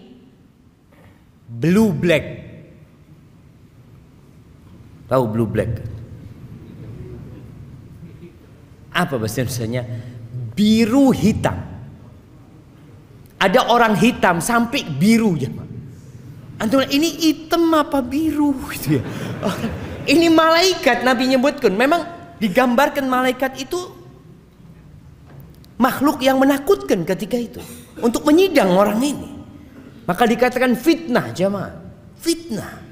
blue black. Tahu blue black? Apa bahasa Indonesianya? Biru hitam. Ada orang hitam sampai biru ya. Antum ini hitam apa biru gitu ya. Ini malaikat, Nabi nyebutkan. Memang digambarkan malaikat itu makhluk yang menakutkan ketika itu, untuk menyidang orang ini. Maka dikatakan fitnah, jamaah. Fitnah.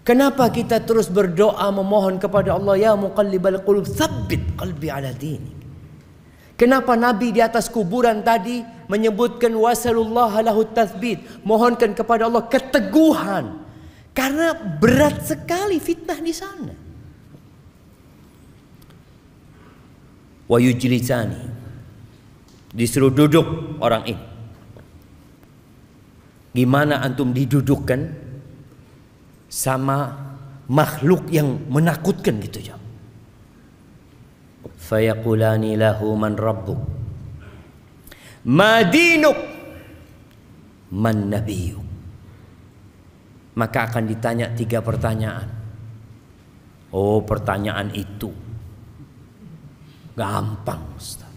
Kenapa kita terus berdoa memohon kepada Allah, ya muqallibal qulub tsabbit qalbi ala dinik. Kenapa Nabi di atas kuburan tadi menyebutkan wasallallahu lahu tatsbit, mohonkan kepada Allah keteguhan, karena berat sekali fitnah di sana. Wa yujlisani, disuruh duduk orang ini. Gimana antum didudukkan sama makhluk yang menakutkan gitu ya? Fayaqulani lahu man rabbuk, ma dinuk, man nabiyuk. Maka akan ditanya 3 pertanyaan. Oh, pertanyaan itu gampang, Ustaz.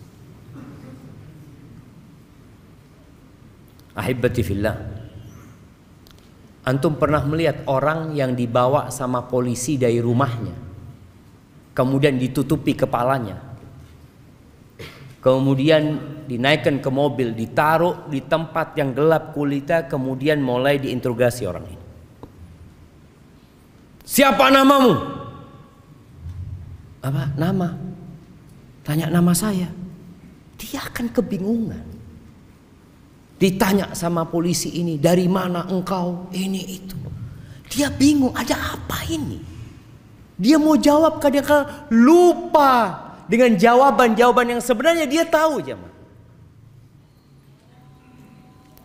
Ahibati fillah, antum pernah melihat orang yang dibawa sama polisi dari rumahnya, kemudian ditutupi kepalanya, kemudian dinaikkan ke mobil, ditaruh di tempat yang gelap kulita, kemudian mulai diinterogasi orang ini. Siapa namamu? Apa? Nama. Tanya nama saya. Dia akan kebingungan. Ditanya sama polisi ini, dari mana engkau? Ini itu. Dia bingung, ada apa ini? Dia mau jawab, kadang-kadang lupa dengan jawaban-jawaban yang sebenarnya dia tahu, jemaah.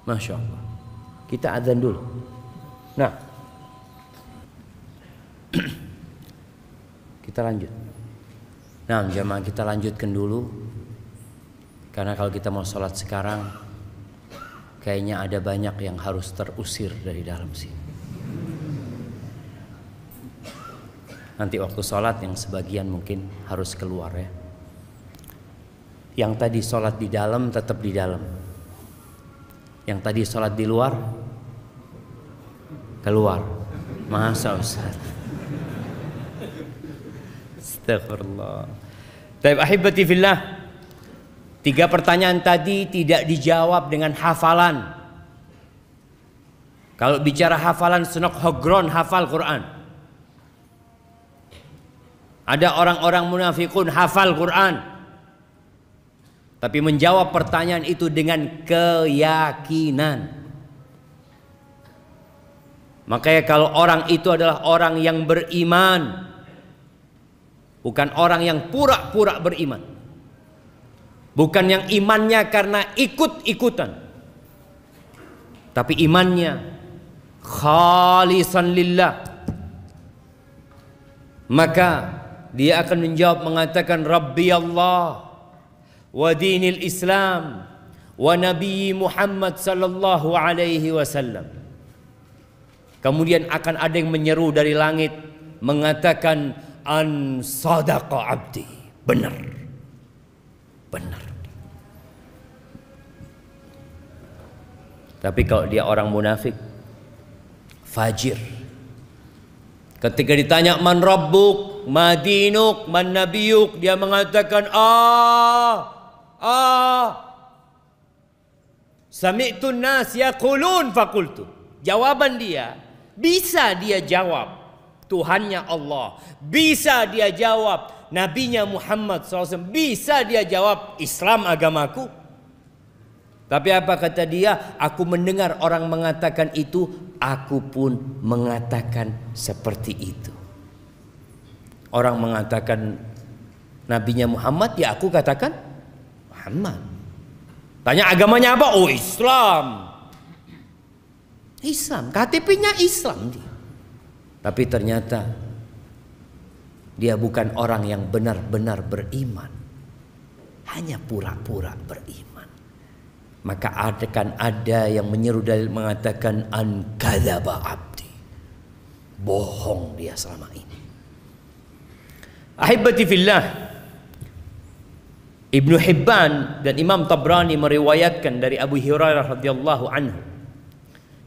Masya Allah. Kita azan dulu. Nah, kita lanjut. Nah, jemaah, kita lanjutkan dulu. Karena kalau kita mau sholat sekarang, kayaknya ada banyak yang harus terusir dari dalam sini. Nanti waktu sholat yang sebagian mungkin harus keluar ya. Yang tadi sholat di dalam tetap di dalam. Yang tadi sholat di luar keluar. Masa Ustaz? Astagfirullah. Taib ahibati fillah. 3 pertanyaan tadi tidak dijawab dengan hafalan. Kalau bicara hafalan, sunok hogron hafal Quran. Ada orang-orang munafikun hafal Quran, tapi menjawab pertanyaan itu dengan keyakinan. Makanya kalau orang itu adalah orang yang beriman, bukan orang yang pura-pura beriman, bukan yang imannya karena ikut-ikutan, tapi imannya khalisan lillah, maka dia akan menjawab mengatakan Rabbi Allah wa dinil Islam wa Nabi Muhammad sallallahu alaihi wasallam. Kemudian akan ada yang menyeru dari langit mengatakan an sadaqa abdi, benar, benar. Tapi kalau dia orang munafik, fajir, ketika ditanya man rabbuk, ma dinuk, man nabiyuk, dia mengatakan sami'tun nas yaqulun faqultu. Jawaban dia, bisa dia jawab Tuhannya Allah, bisa dia jawab nabinya Muhammad SAW, bisa dia jawab Islam agamaku. Tapi apa kata dia? Aku mendengar orang mengatakan itu, aku pun mengatakan seperti itu. Orang mengatakan nabinya Muhammad, ya aku katakan Muhammad. Tanya agamanya apa? Oh, Islam. Islam, KTP-nya Islam dia. Tapi ternyata dia bukan orang yang benar-benar beriman, hanya pura-pura beriman. Maka akan ada yang menyeru dalil mengatakan an kadzaba abdi, bohong dia selama ini. Ahibati fillah, Ibnu Hibban dan Imam Tabrani meriwayatkan dari Abu Hurairah radhiyallahu anhu,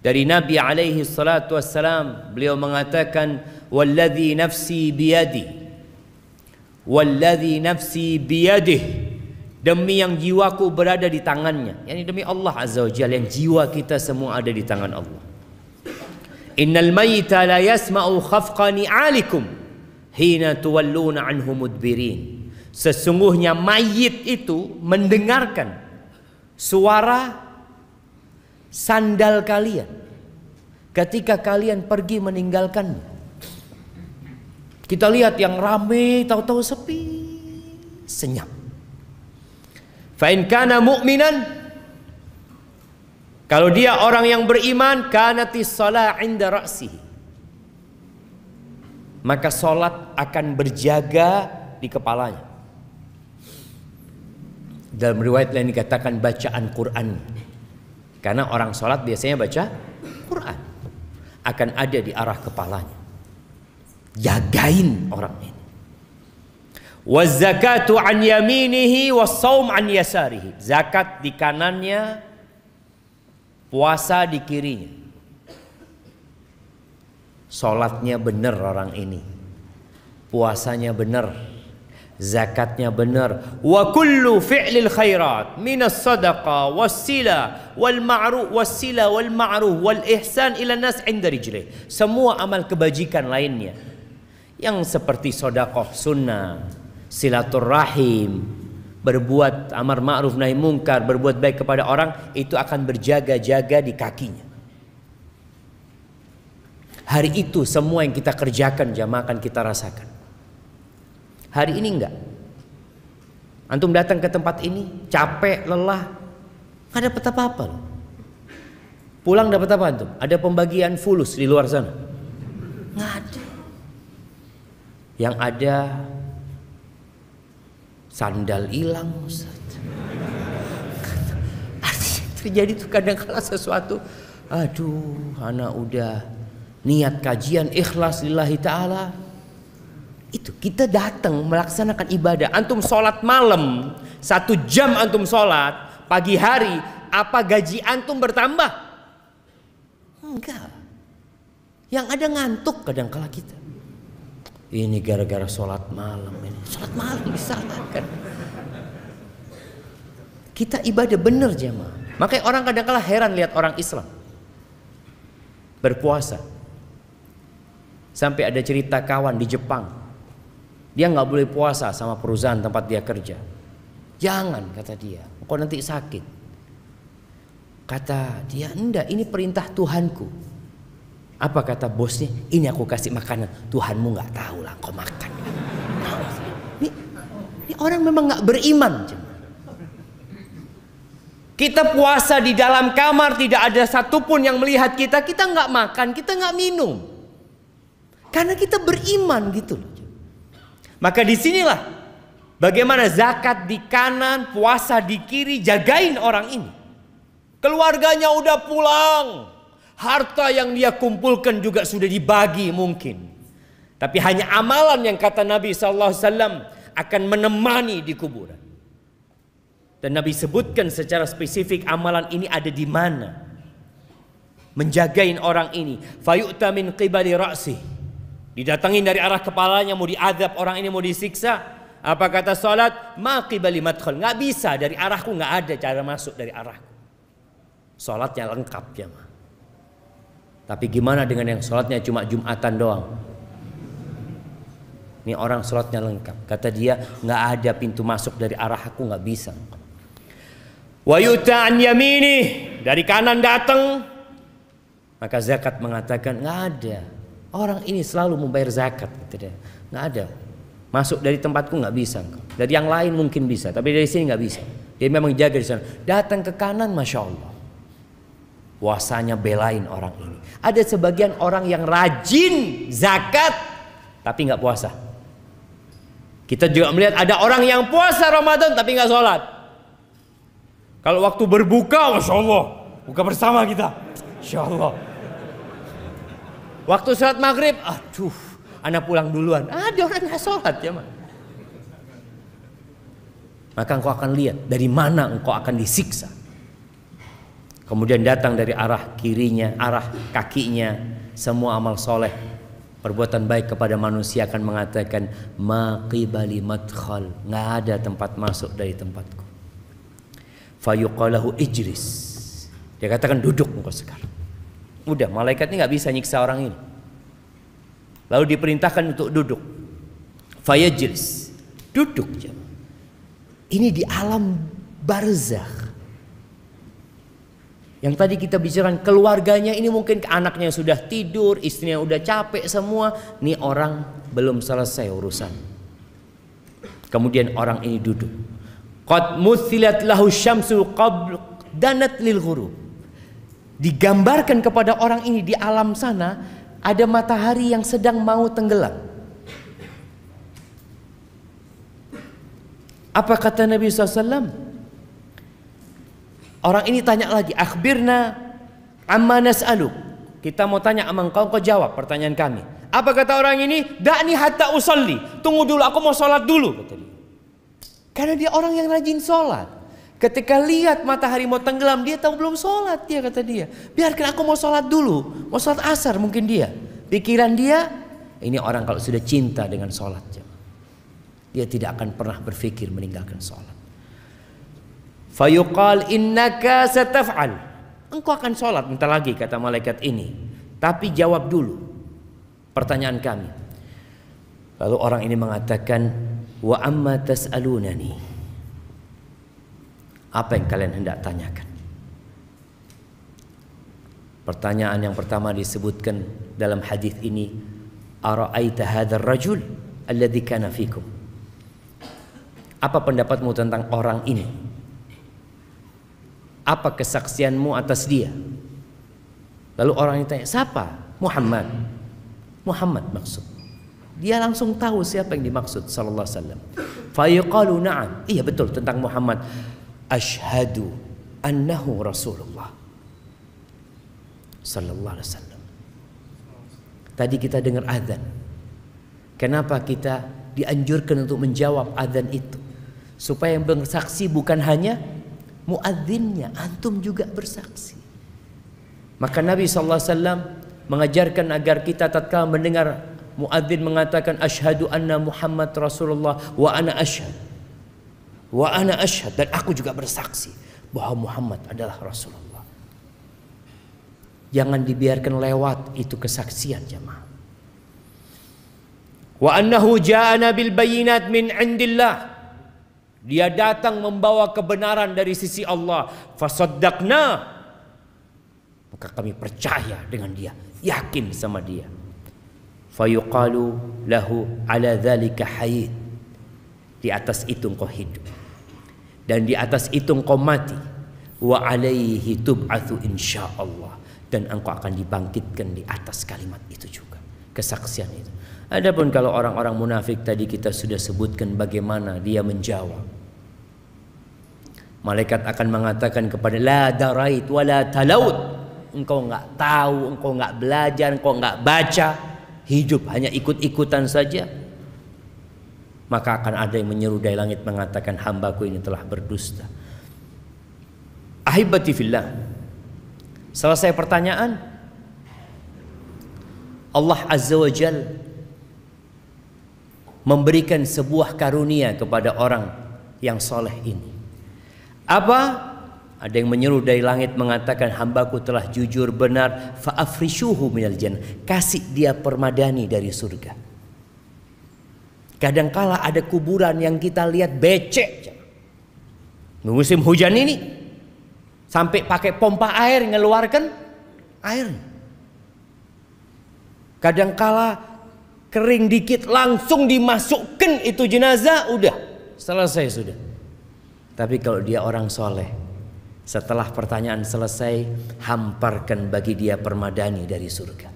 dari Nabi alaihi salatu wassalam, beliau mengatakan walladzi nafsi biyadi, walladzi nafsi biyadih, demi yang jiwaku berada di tangannya, yakni demi Allah Azza wa Jalla, yang jiwa kita semua ada di tangan Allah. Innal mayyita la yasma'u khafqa ni'alikum hina tuwalluna anhu mudbirin. Sesungguhnya mayit itu mendengarkan suara sandal kalian ketika kalian pergi meninggalkannya. Kita lihat yang rame, tahu-tahu sepi, senyap. Fa in kana mu'minan, kalau dia orang yang beriman, kanatis shalah 'inda ra'sihi, maka salat akan berjaga di kepalanya. Dalam riwayat lain dikatakan bacaan Quran, karena orang salat biasanya baca Quran, akan ada di arah kepalanya. Jagain orang ini. Waz-zakatu an yaminihi was-shaum an yasarihi. Zakat di kanannya, puasa di kirinya. Salatnya benar orang ini, puasanya benar, zakatnya benar. Wa kullu fi'lil khairat minas sadaqah was-sila wal ma'ruf was-sila wal ma'ruf wal ihsan ila nas 'inda rijlih. Semua amal kebajikan lainnya yang seperti sedekah sunnah, silaturahim, berbuat amar ma'ruf nahi mungkar, berbuat baik kepada orang, itu akan berjaga-jaga di kakinya. Hari itu semua yang kita kerjakan jamaah akan kita rasakan. Hari ini enggak. Antum datang ke tempat ini capek, lelah, nggak dapat apa-apa loh. Pulang dapat apa antum? Ada pembagian fulus di luar sana? Nggak ada. Yang ada sandal hilang, Ustaz. Terjadi tuh kadang-kala sesuatu, aduh, anak udah niat kajian ikhlas lillahi ta'ala, itu kita datang melaksanakan ibadah. Antum sholat malam 1 jam, antum sholat pagi hari, apa gaji antum bertambah? Enggak. Yang ada ngantuk kadang-kala kita. Ini gara-gara sholat malam ini. Sholat malam disalahkan. Kita ibadah bener jemaah. Makanya orang kadang-kala heran lihat orang Islam berpuasa. Sampai ada cerita kawan di Jepang, dia nggak boleh puasa sama perusahaan tempat dia kerja. Jangan, kata dia, kok nanti sakit. Kata dia, enggak, ini perintah Tuhanku. Apa kata bosnya? Ini aku kasih makanan, Tuhanmu nggak tahu lah, kau makan. Ini orang memang nggak beriman. Kita puasa di dalam kamar, tidak ada satupun yang melihat kita. Kita nggak makan, kita nggak minum, karena kita beriman gitu loh. Maka disinilah bagaimana zakat di kanan, puasa di kiri, jagain orang ini. Keluarganya udah pulang, harta yang dia kumpulkan juga sudah dibagi mungkin. Tapi hanya amalan yang kata Nabi SAW akan menemani di kuburan. Dan Nabi sebutkan secara spesifik amalan ini ada di mana. Menjagain orang ini. Fayu'ta min qibali ra'sih. Didatangin dari arah kepalanya, mau diadab orang ini, mau disiksa. Apa kata salat? Ma qibali madkhal. Nggak bisa, dari arahku nggak ada cara masuk dari arahku. Salatnya lengkap ya. Tapi gimana dengan yang salatnya cuma Jumatan doang? Ini orang salatnya lengkap. Kata dia, nggak ada pintu masuk dari arah aku, nggak bisa. Wa yuta an yamini, dari kanan datang. Maka zakat mengatakan nggak ada. Orang ini selalu membayar zakat, gitu deh. Nggak ada. Masuk dari tempatku nggak bisa. Dari yang lain mungkin bisa, tapi dari sini nggak bisa. Dia memang jaga di sana. Datang ke kanan, masya Allah. Puasanya belain orang ini. Ada sebagian orang yang rajin zakat, tapi nggak puasa. Kita juga melihat ada orang yang puasa Ramadan tapi nggak sholat. Kalau waktu berbuka, masya Allah, buka bersama kita, insya Allah. Waktu sholat maghrib, aduh, anak pulang duluan. Ada orang nggak sholat ya, man. Maka engkau akan lihat dari mana engkau akan disiksa. Kemudian datang dari arah kirinya, arah kakinya, semua amal soleh perbuatan baik kepada manusia akan mengatakan ma qibali madkhal, nggak ada tempat masuk dari tempatku. Fayuqalahu ijlis, dia katakan duduk engkau sekarang. Udah, malaikat ini nggak bisa nyiksa orang ini. Lalu diperintahkan untuk duduk. Fayajlis, duduk. Ini di alam barzakh. Yang tadi kita bicarakan keluarganya ini mungkin anaknya sudah tidur, istrinya udah capek semua. Nih orang belum selesai urusan. Kemudian orang ini duduk. Qad muthilat lahu syamsu qabl danat lil ghurub. Digambarkan kepada orang ini di alam sana ada matahari yang sedang mau tenggelam. Apa kata Nabi SAW? Orang ini tanya lagi, akhbirna amma nas'aluk. Kita mau tanya sama engkau jawab pertanyaan kami. Apa kata orang ini? Da'ni hatta usalli. Tunggu dulu, aku mau sholat dulu, kata dia. Karena dia orang yang rajin sholat. Ketika lihat matahari mau tenggelam, dia tahu belum sholat, dia kata dia. Biarkan aku mau sholat dulu, mau sholat asar mungkin dia. Pikiran dia, ini orang kalau sudah cinta dengan sholat, dia tidak akan pernah berpikir meninggalkan sholat. Fayuqal innaka sataf'al. Engkau akan sholat bentar lagi, kata malaikat ini. Tapi jawab dulu pertanyaan kami. Lalu orang ini mengatakan, wa amma tas'alunani. Apa yang kalian hendak tanyakan? Pertanyaan yang pertama disebutkan dalam hadis ini, ara'aita hadzal rajul alladzi kana fikum. Apa pendapatmu tentang orang ini? Apa kesaksianmu atas dia? Lalu orang ini tanya, siapa? Muhammad. Muhammad maksud. Dia langsung tahu siapa yang dimaksud sallallahu alaihi wasallam. Fayaqalu na'am. Iya betul tentang Muhammad. Asyhadu annahu Rasulullah sallallahu alaihi wasallam. Tadi kita dengar azan. Kenapa kita dianjurkan untuk menjawab azan itu? Supaya yang bersaksi bukan hanya muadzinnya, antum juga bersaksi. Maka Nabi sallallahu alaihi wasallam mengajarkan agar kita tatkala mendengar muadzin mengatakan asyhadu anna Muhammad Rasulullah wa ana asyhad. Wa ana asyhad, dan aku juga bersaksi bahwa Muhammad adalah Rasulullah. Jangan dibiarkan lewat itu kesaksian jemaah. Wa annahu ja'ana bil bayyinat min indillah. Dia datang membawa kebenaran dari sisi Allah. Fasaddaqna. Maka kami percaya dengan dia, yakin sama dia. Fayuqalu lahu ala dzalika hayyid. Di atas itu engkau hidup. Dan di atas itu engkau mati. Wa alaihi tub'atsu insyaallah. Dan engkau akan dibangkitkan di atas kalimat itu juga, kesaksian itu. Adapun kalau orang-orang munafik tadi kita sudah sebutkan bagaimana dia menjawab. Malaikat akan mengatakan kepada la darait wala talaut. Engkau enggak tahu, engkau enggak belajar, engkau enggak baca, hidup hanya ikut-ikutan saja. Maka akan ada yang menyeru dari langit mengatakan hambaku ini telah berdusta. Ahibati fillah. Selesai pertanyaan, Allah Azza wa Jalla memberikan sebuah karunia kepada orang yang soleh ini. Apa? Ada yang menyeru dari langit mengatakan hambaku telah jujur benar, fa'afrishuhu minal jannah. Kasih dia permadani dari surga. Kadangkala ada kuburan yang kita lihat becek. Musim hujan ini sampai pakai pompa air ngeluarkan air. Kadangkala kering dikit langsung dimasukkan itu jenazah, udah selesai sudah. Tapi kalau dia orang soleh, setelah pertanyaan selesai, hamparkan bagi dia permadani dari surga.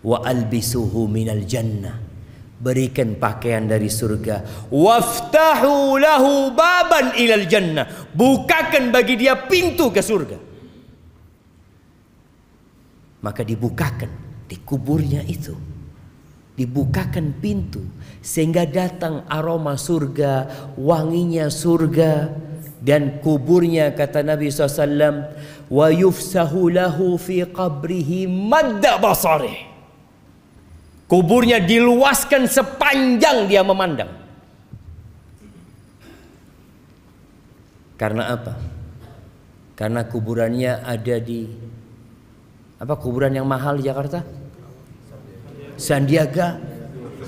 Wa albisuhu minal jannah, berikan pakaian dari surga. Waftahu lahu baban ilal jannah, bukakan bagi dia pintu ke surga. Maka dibukakan di kuburnya itu, dibukakan pintu sehingga datang aroma surga, wanginya surga. Dan kuburnya kata Nabi SAW, wa yufsahu lahu fi qabrihi madda basarih. Kuburnya diluaskan sepanjang dia memandang. Karena apa? Karena kuburannya ada di kuburan yang mahal di Jakarta? Sandiaga.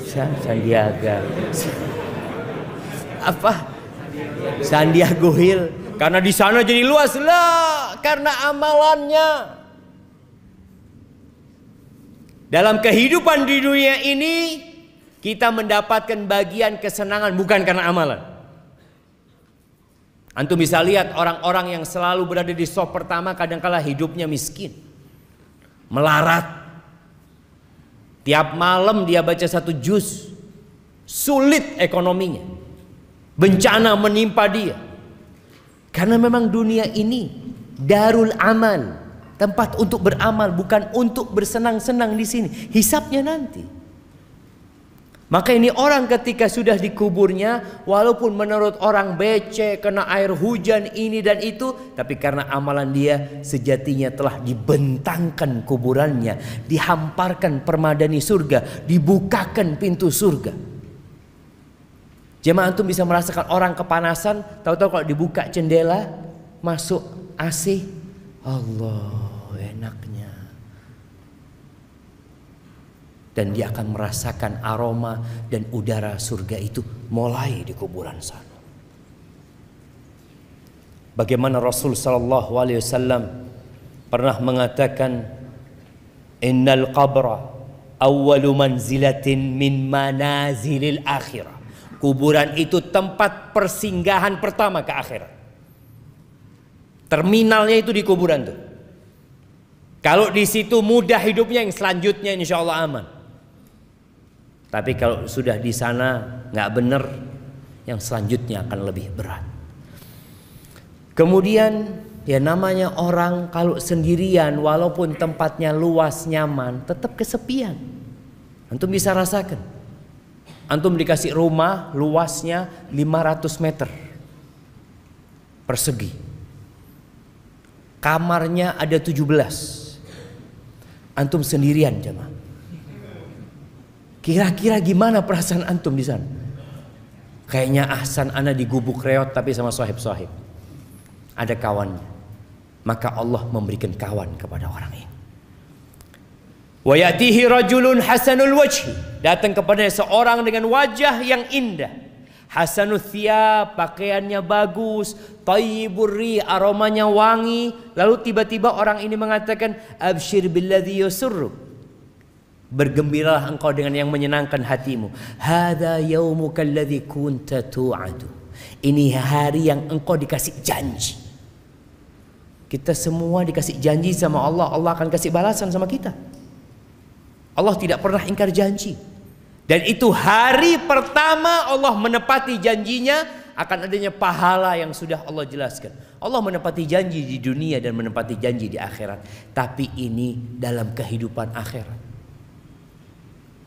Sandiaga. Sandiago Hill. Karena di sana jadi luas lah, karena amalannya. Dalam kehidupan di dunia ini kita mendapatkan bagian kesenangan bukan karena amalan. Antum bisa lihat orang-orang yang selalu berada di sop pertama kadangkala hidupnya miskin, melarat. Tiap malam dia baca 1 juz, sulit ekonominya, bencana menimpa dia. Karena memang dunia ini darul amal, tempat untuk beramal, bukan untuk bersenang-senang di sini. Hisabnya nanti. Maka ini orang ketika sudah dikuburnya, walaupun menurut orang becek, kena air hujan ini dan itu, tapi karena amalan dia sejatinya telah dibentangkan kuburannya, dihamparkan permadani surga, dibukakan pintu surga. Jemaah antum bisa merasakan orang kepanasan, tahu-tahu kalau dibuka jendela, masuk AC, Allah enaknya. Dan dia akan merasakan aroma dan udara surga itu mulai di kuburan sana. Bagaimana Rasul sallallahu alaihi wasallam pernah mengatakan, innal qabra awwalu manzilatin min manazilil akhirah. Kuburan itu tempat persinggahan pertama ke akhirat. Terminalnya itu di kuburan tuh. Kalau di situ mudah hidupnya, yang selanjutnya insya Allah aman. Tapi kalau sudah di sana nggak benar, yang selanjutnya akan lebih berat. Kemudian ya namanya orang kalau sendirian, walaupun tempatnya luas nyaman, tetap kesepian. Antum bisa rasakan. Antum dikasih rumah luasnya 500 meter persegi. Kamarnya ada 17. Antum sendirian jemaah. Kira-kira gimana perasaan antum di sana? Kayaknya ahsan ana di gubuk reot tapi sama sohib-sohib. Ada kawannya. Maka Allah memberikan kawan kepada orang ini. Wa ya'tihi rajulun hasanul wajhi. Datang kepadanya seorang dengan wajah yang indah. Hasanul thiyab, pakaiannya bagus, thayyibur ri, aromanya wangi. Lalu tiba-tiba orang ini mengatakan, absyir billadzi yusurruk. Bergembiralah engkau dengan yang menyenangkan hatimu. Hadza yaumuka alladzi kunta tu'adu. Ini hari yang engkau dikasih janji. Kita semua dikasih janji sama Allah, Allah akan kasih balasan sama kita. Allah tidak pernah ingkar janji. Dan itu hari pertama Allah menepati janjinya, akan adanya pahala yang sudah Allah jelaskan. Allah menepati janji di dunia dan menepati janji di akhirat. Tapi ini dalam kehidupan akhirat.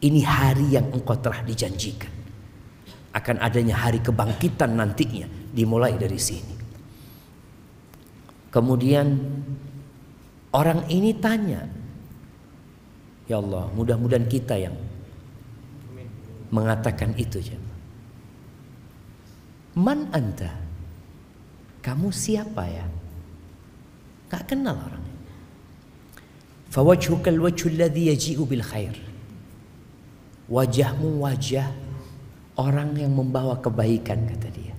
Ini hari yang engkau telah dijanjikan. Akan adanya hari kebangkitan nantinya, dimulai dari sini. Kemudian orang ini tanya, ya Allah, mudah-mudahan kita yang mengatakan itu. Man anta? Kamu siapa ya? Gak kenal orangnya. Fawajhukal wajhul ladzi yaji'u bil khair. Wajahmu wajah orang yang membawa kebaikan, kata dia.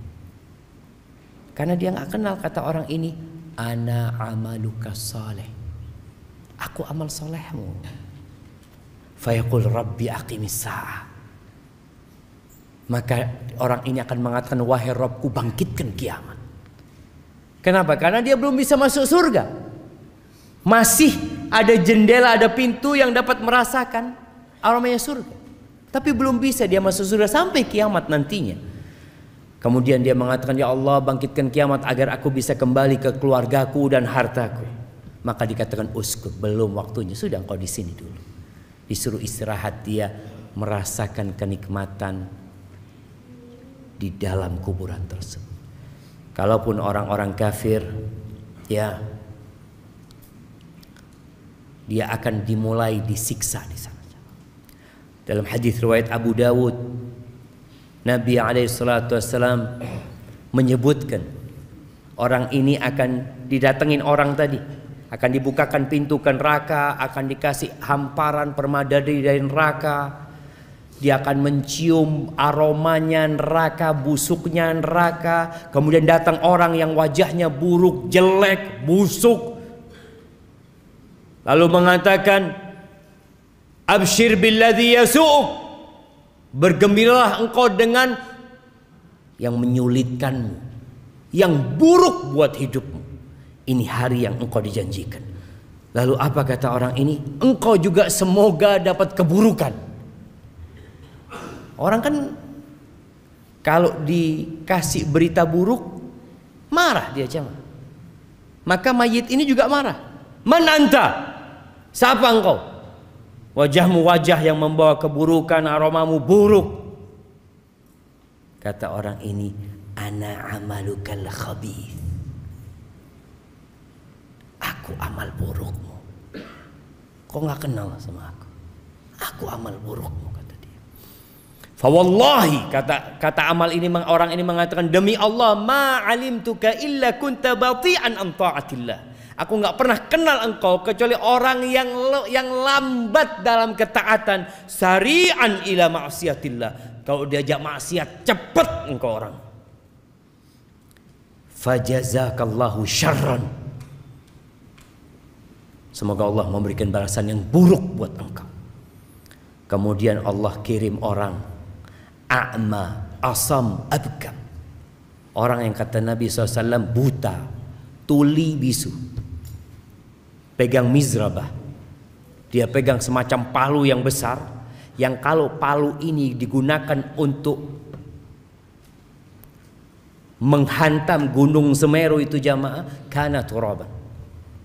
Karena dia gak kenal, kata orang ini, ana amaluka saleh. Aku amal solehmu. Fayaqul rabbi aqimis sa'ah. Maka orang ini akan mengatakan, wahai Rabbku, bangkitkan kiamat. Kenapa? Karena dia belum bisa masuk surga. Masih ada jendela, ada pintu yang dapat merasakan aromanya surga. Tapi belum bisa dia masuk surga sampai kiamat nantinya. Kemudian dia mengatakan, ya Allah, bangkitkan kiamat agar aku bisa kembali ke keluargaku dan hartaku. Maka dikatakan, uskut, belum waktunya. Sudah engkau di sini dulu. Disuruh istirahat, dia merasakan kenikmatan di dalam kuburan tersebut. Kalaupun orang-orang kafir, ya, dia akan dimulai disiksa di sana. Dalam hadis riwayat Abu Dawud, Nabi SAW menyebutkan orang ini akan didatengin orang tadi, akan dibukakan pintu ke neraka, akan dikasih hamparan permata dari neraka. Dia akan mencium aromanya neraka, busuknya neraka. Kemudian datang orang yang wajahnya buruk, jelek, busuk, lalu mengatakan, abshir billadzi yasu'uk, bergembiralah engkau dengan yang menyulitkanmu, yang buruk buat hidupmu. Ini hari yang engkau dijanjikan. Lalu apa kata orang ini? Engkau juga semoga dapat keburukan. Orang kan kalau dikasih berita buruk marah dia cuma. Maka mayit ini juga marah. Man anta? Siapa engkau? Wajahmu wajah yang membawa keburukan, aromamu buruk. Kata orang ini, ana amalukal khabith. Aku amal burukmu. Kau nggak kenal sama aku. Aku amal burukmu, kata dia. Fawallahi, kata amal ini, orang ini mengatakan, demi Allah, ma alimtuka illa kunta bati'an an ta'atillah. Aku nggak pernah kenal engkau kecuali orang yang lambat dalam ketaatan, sari'an ila ma'siyatillah. Kalau diajak maksiat cepat engkau orang. Fajazakallahu syarran. Semoga Allah memberikan balasan yang buruk buat engkau. Kemudian Allah kirim orang a'ma, asam, abkam. Orang yang kata Nabi SAW buta, tuli, bisu. Pegang mizrabah. Dia pegang semacam palu yang besar, yang kalau palu ini digunakan untuk menghantam gunung Semeru itu jamaah, kana turaban.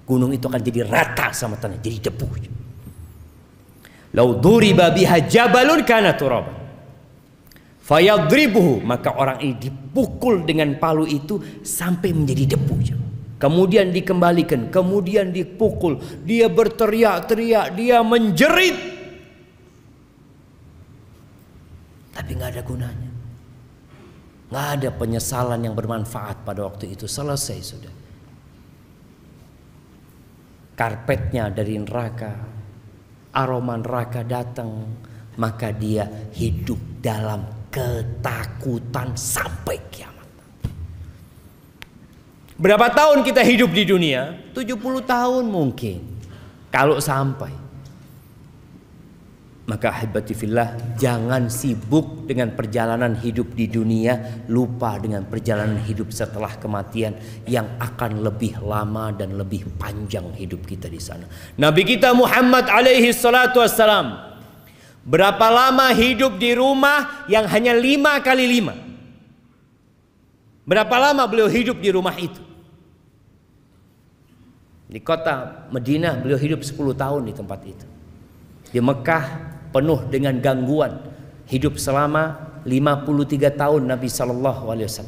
Gunung itu akan jadi rata sama tanah, jadi debu. Lau duriba biha jabalun kana turaban. Fayadribuhu, maka orang ini dipukul dengan palu itu sampai menjadi debu. Kemudian dikembalikan, kemudian dipukul, dia berteriak-teriak, dia menjerit, tapi nggak ada gunanya, nggak ada penyesalan yang bermanfaat pada waktu itu. Selesai sudah. Karpetnya dari neraka, aroma neraka datang, maka dia hidup dalam ketakutan sampai kiamat. Berapa tahun kita hidup di dunia? 70 tahun mungkin, kalau sampai. Maka ahibati fillah, jangan sibuk dengan perjalanan hidup di dunia, lupa dengan perjalanan hidup setelah kematian yang akan lebih lama dan lebih panjang hidup kita di sana. Nabi kita Muhammad alaihi salatu wassalam, berapa lama hidup di rumah yang hanya 5 kali 5? Berapa lama beliau hidup di rumah itu? Di kota Madinah beliau hidup 10 tahun di tempat itu. Di Mekah penuh dengan gangguan, hidup selama 53 tahun Nabi SAW.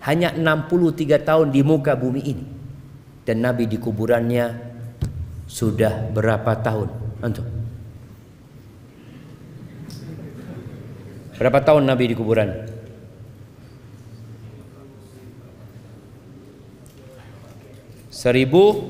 Hanya 63 tahun di muka bumi ini. Dan Nabi di kuburannya sudah berapa tahun? Antum? Berapa tahun Nabi di kuburan? Seribu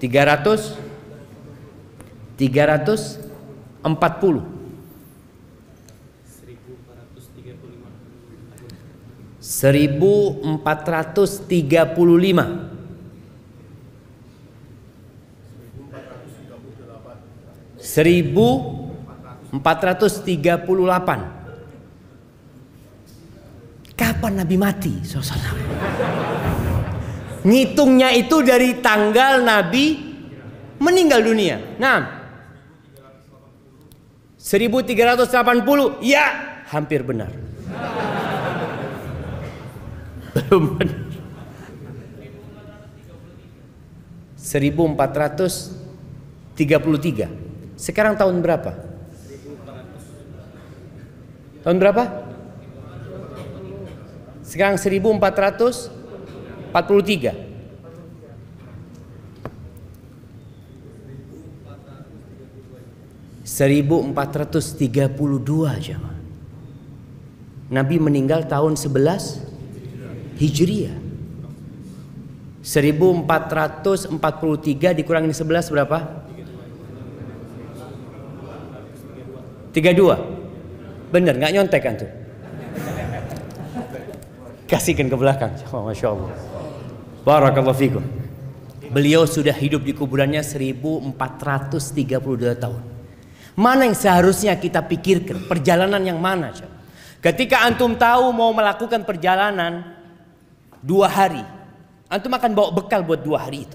340 1435 1438. Kapan Nabi mati? Ngitungnya itu dari tanggal Nabi meninggal dunia. Nah, 1380. Ya, hampir benar. Belum benar. 1433. Sekarang tahun berapa? Tahun berapa? Sekarang 1443. 1432 jemaah. Nabi meninggal tahun 11 Hijriah. 1443 dikurangin 11 berapa? 32. Bener, nggak nyontek kan tuh? Kasihkan ke belakang. Oh, Masya Allah. Barakallahu fikum. Beliau sudah hidup di kuburannya 1432 tahun. Mana yang seharusnya kita pikirkan? Perjalanan yang mana? Ketika antum tahu mau melakukan perjalanan 2 hari, antum akan bawa bekal buat 2 hari itu.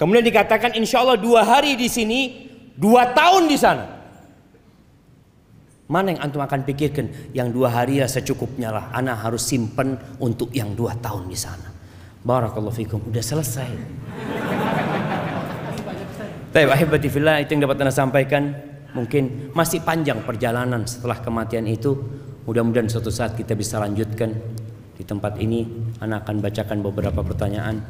Kemudian dikatakan insya Allah 2 hari di sini, 2 tahun di sana. Mana yang antum akan pikirkan? Yang 2 hari ya secukupnya lah. Ana harus simpen untuk yang 2 tahun di sana. Barakallahu fikum. Udah selesai. Baik, ahibati fillah, itu yang dapat Anda sampaikan. Mungkin masih panjang perjalanan setelah kematian itu. Mudah-mudahan suatu saat kita bisa lanjutkan. Di tempat ini Anda akan bacakan beberapa pertanyaan.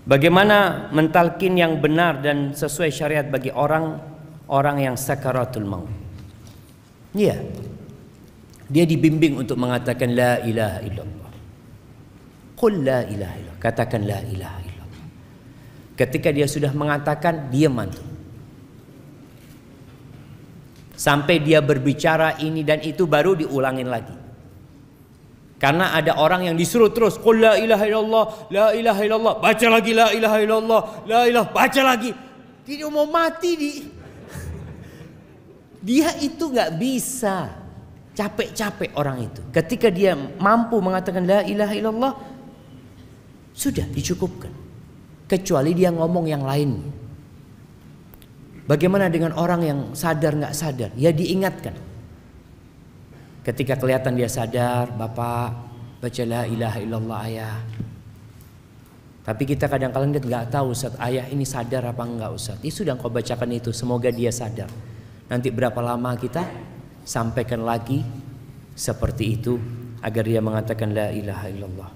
Bagaimana mentalkin yang benar dan sesuai syariat bagi orang yang sakaratul maut? Iya. Dia dibimbing untuk mengatakan la ilaha illallah. Qul la ilaha illallah. Katakan la ilaha illallah. Ketika dia sudah mengatakan, dia mantul. Sampai dia berbicara ini dan itu baru diulangin lagi. Karena ada orang yang disuruh terus qul la ilaha illallah, la ilaha illallah, baca lagi la ilaha illallah, la ilaha, baca lagi. Dia mau mati dia itu nggak bisa. Capek-capek orang itu. Ketika dia mampu mengatakan la ilaha illallah, sudah dicukupkan. Kecuali dia ngomong yang lain. Bagaimana dengan orang yang sadar nggak sadar? Ya diingatkan. Ketika kelihatan dia sadar, Bapak baca la ilaha illallah ayah. Tapi kita kadang-kadang nggak tahu Ustaz, ayah ini sadar apa enggak Ustaz. Ya sudah kau bacakan itu, semoga dia sadar. Nanti berapa lama kita sampaikan lagi seperti itu agar dia mengatakan la ilaha illallah.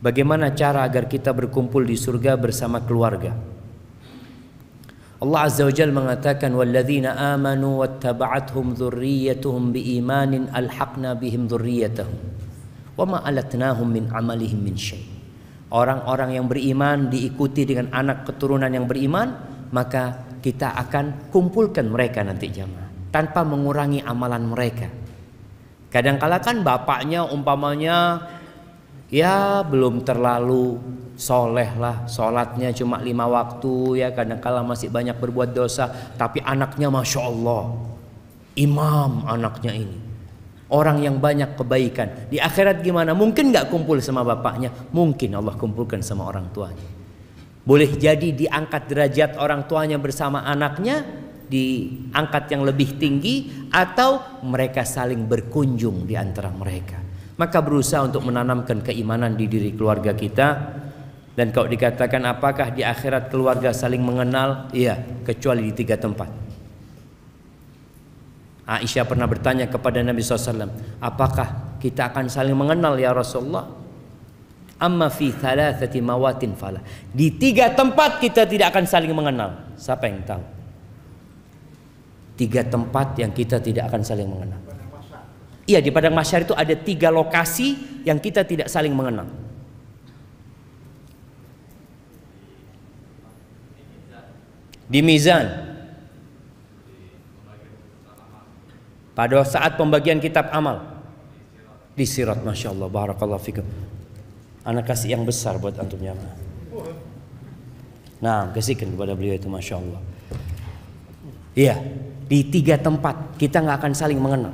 Bagaimana cara agar kita berkumpul di surga bersama keluarga? Allah Azza wa Jalla mengatakan walladzina amanu wattaba'athum dzurriyyatuhum biimanin alhaqna bihim dzurriyyatahum wama alatnahum min amalihim min syai'. Orang-orang yang beriman diikuti dengan anak keturunan yang beriman, maka kita akan kumpulkan mereka nanti jamaah tanpa mengurangi amalan mereka. Kadang-kala kan bapaknya umpamanya ya belum terlalu soleh lah, sholatnya cuma 5 waktu ya, kadang-kala masih banyak berbuat dosa, tapi anaknya Masya Allah imam, anaknya ini orang yang banyak kebaikan. Di akhirat gimana? Mungkin gak kumpul sama bapaknya, mungkin Allah kumpulkan sama orang tuanya. Boleh jadi diangkat derajat orang tuanya bersama anaknya, diangkat yang lebih tinggi, atau mereka saling berkunjung di antara mereka. Maka berusaha untuk menanamkan keimanan di diri keluarga kita. Dan kalau dikatakan apakah di akhirat keluarga saling mengenal? Iya, kecuali di 3 tempat. Aisyah pernah bertanya kepada Nabi SAW, apakah kita akan saling mengenal ya Rasulullah? Amma fi thalathati mawatin fala. Di 3 tempat kita tidak akan saling mengenal. Siapa yang tahu? 3 tempat yang kita tidak akan saling mengenal. Iya, di padang mahsyar itu ada 3 lokasi yang kita tidak saling mengenal. Di mizan, pada saat pembagian kitab amal, di sirat. Masya Allah, barakallahu fikum. Anak kasih yang besar buat antum jamaah. Nah, kasihkan kepada beliau itu, Masya Allah. Iya, di 3 tempat kita nggak akan saling mengenal.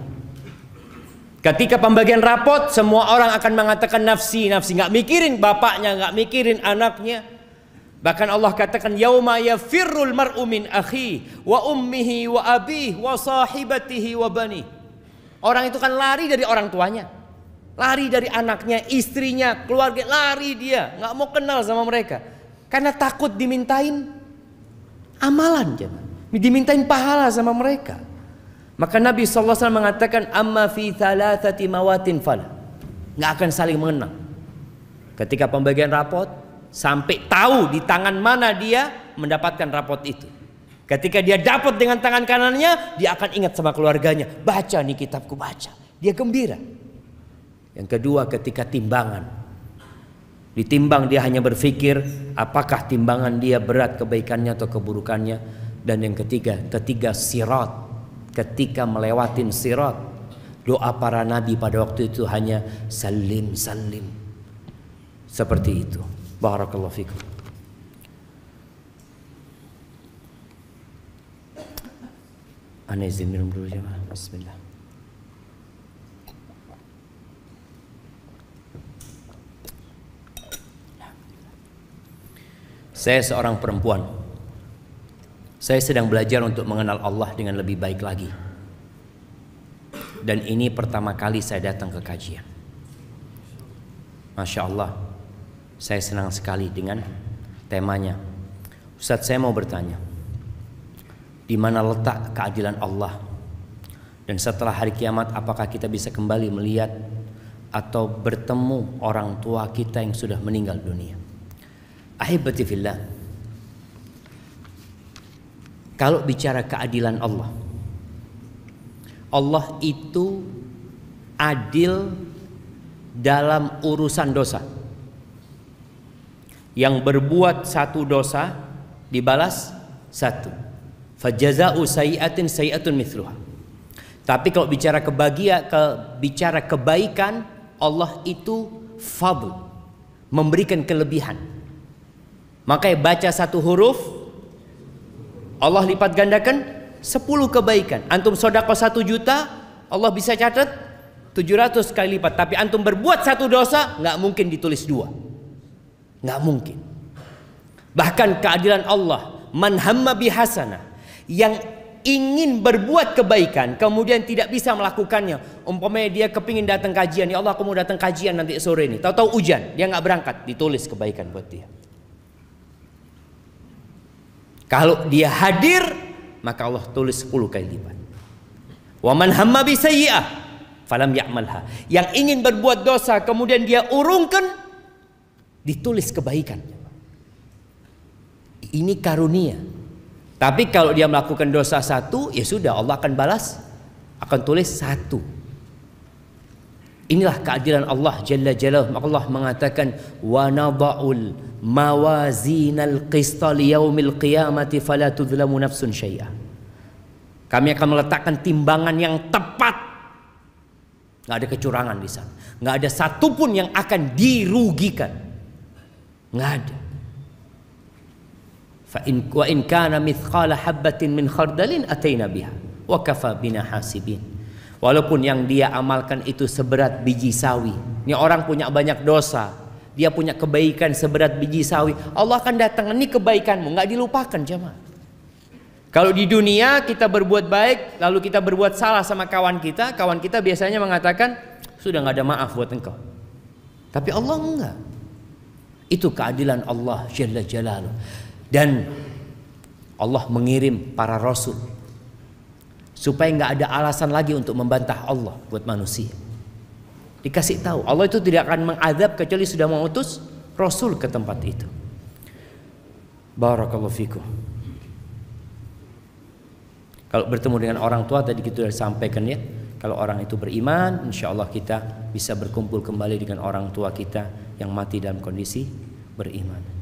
Ketika pembagian rapot, semua orang akan mengatakan nafsi, nafsi, nggak mikirin bapaknya, nggak mikirin anaknya. Bahkan Allah katakan yauma yafirrul mar'u min akhi wa ummihi wa abihi wa sahibatihi wa bani. Orang itu kan lari dari orang tuanya, lari dari anaknya, istrinya, keluarga, lari dia, nggak mau kenal sama mereka karena takut dimintain amalan, dimintain pahala sama mereka. Maka Nabi SAW mengatakan amma fi thalathati mawatin fala, nggak akan saling mengenal. Ketika pembagian rapot, sampai tahu di tangan mana dia mendapatkan rapot itu. Ketika dia dapat dengan tangan kanannya, dia akan ingat sama keluarganya. Baca nih kitabku, baca. Dia gembira. Yang kedua, ketika timbangan. Ditimbang, dia hanya berpikir apakah timbangan dia berat kebaikannya atau keburukannya. Dan yang ketiga sirat. Ketika melewatin sirat, doa para nabi pada waktu itu hanya salim salim. Seperti itu. Barakallahu fikum. Ana izin minum dulu jemaah. Bismillah. Saya seorang perempuan. Saya sedang belajar untuk mengenal Allah dengan lebih baik lagi. Dan ini pertama kali saya datang ke kajian. Masya Allah, saya senang sekali dengan temanya. Ustaz, saya mau bertanya, di mana letak keadilan Allah? Dan setelah hari kiamat, apakah kita bisa kembali melihat atau bertemu orang tua kita yang sudah meninggal dunia? Ahibati fillah, kalau bicara keadilan Allah, Allah itu adil dalam urusan dosa. Yang berbuat satu dosa dibalas satu. Fajaza'u sayyi'atin sayyi'atun mithluha. Tapi kalau bicara bicara kebaikan, Allah itu fadl, memberikan kelebihan. Makanya baca satu huruf, Allah lipat gandakan 10 kebaikan. Antum sedekah 1 juta, Allah bisa catat 700 kali lipat. Tapi antum berbuat satu dosa, nggak mungkin ditulis 2. Nggak mungkin. Bahkan keadilan Allah, man hamma bihasanah, yang ingin berbuat kebaikan kemudian tidak bisa melakukannya. Umpamanya dia kepingin datang kajian, ya Allah aku mau datang kajian nanti sore ini, tahu-tahu hujan, dia nggak berangkat, ditulis kebaikan buat dia. Kalau dia hadir, maka Allah tulis 10 kali lipat. Wa man hamma bi sayyi'ah falam ya'malha, yang ingin berbuat dosa kemudian dia urungkan, ditulis kebaikan. Ini karunia. Tapi kalau dia melakukan dosa 1, ya sudah, Allah akan balas, akan tulis 1. Inilah keadilan Allah Jalla Jalaluhu. Allah mengatakan, wa nada'ul mawazinal qista liyaumil qiyamati fala tudlamu nafsun syai'a. Kami akan meletakkan timbangan yang tepat. Nggak ada kecurangan di sana. Nggak ada satupun yang akan dirugikan. Nggak ada. Wa in kana mithqala habbatin min khardalin ataina biha wa kafa bina hasibin. Walaupun yang dia amalkan itu seberat biji sawi. Ini orang punya banyak dosa, dia punya kebaikan seberat biji sawi, Allah akan datang, ini kebaikanmu, nggak dilupakan jemaah. Kalau di dunia kita berbuat baik lalu kita berbuat salah sama kawan kita biasanya mengatakan sudah nggak ada maaf buat engkau. Tapi Allah enggak. Itu keadilan Allah Jalla Jalaluhu. Dan Allah mengirim para rasul supaya nggak ada alasan lagi untuk membantah Allah buat manusia. Dikasih tahu Allah itu tidak akan mengadab kecuali sudah mengutus rasul ke tempat itu. Barakallahu fikum. Kalau bertemu dengan orang tua tadi kita sudah sampaikan ya, kalau orang itu beriman, insya Allah kita bisa berkumpul kembali dengan orang tua kita yang mati dalam kondisi beriman.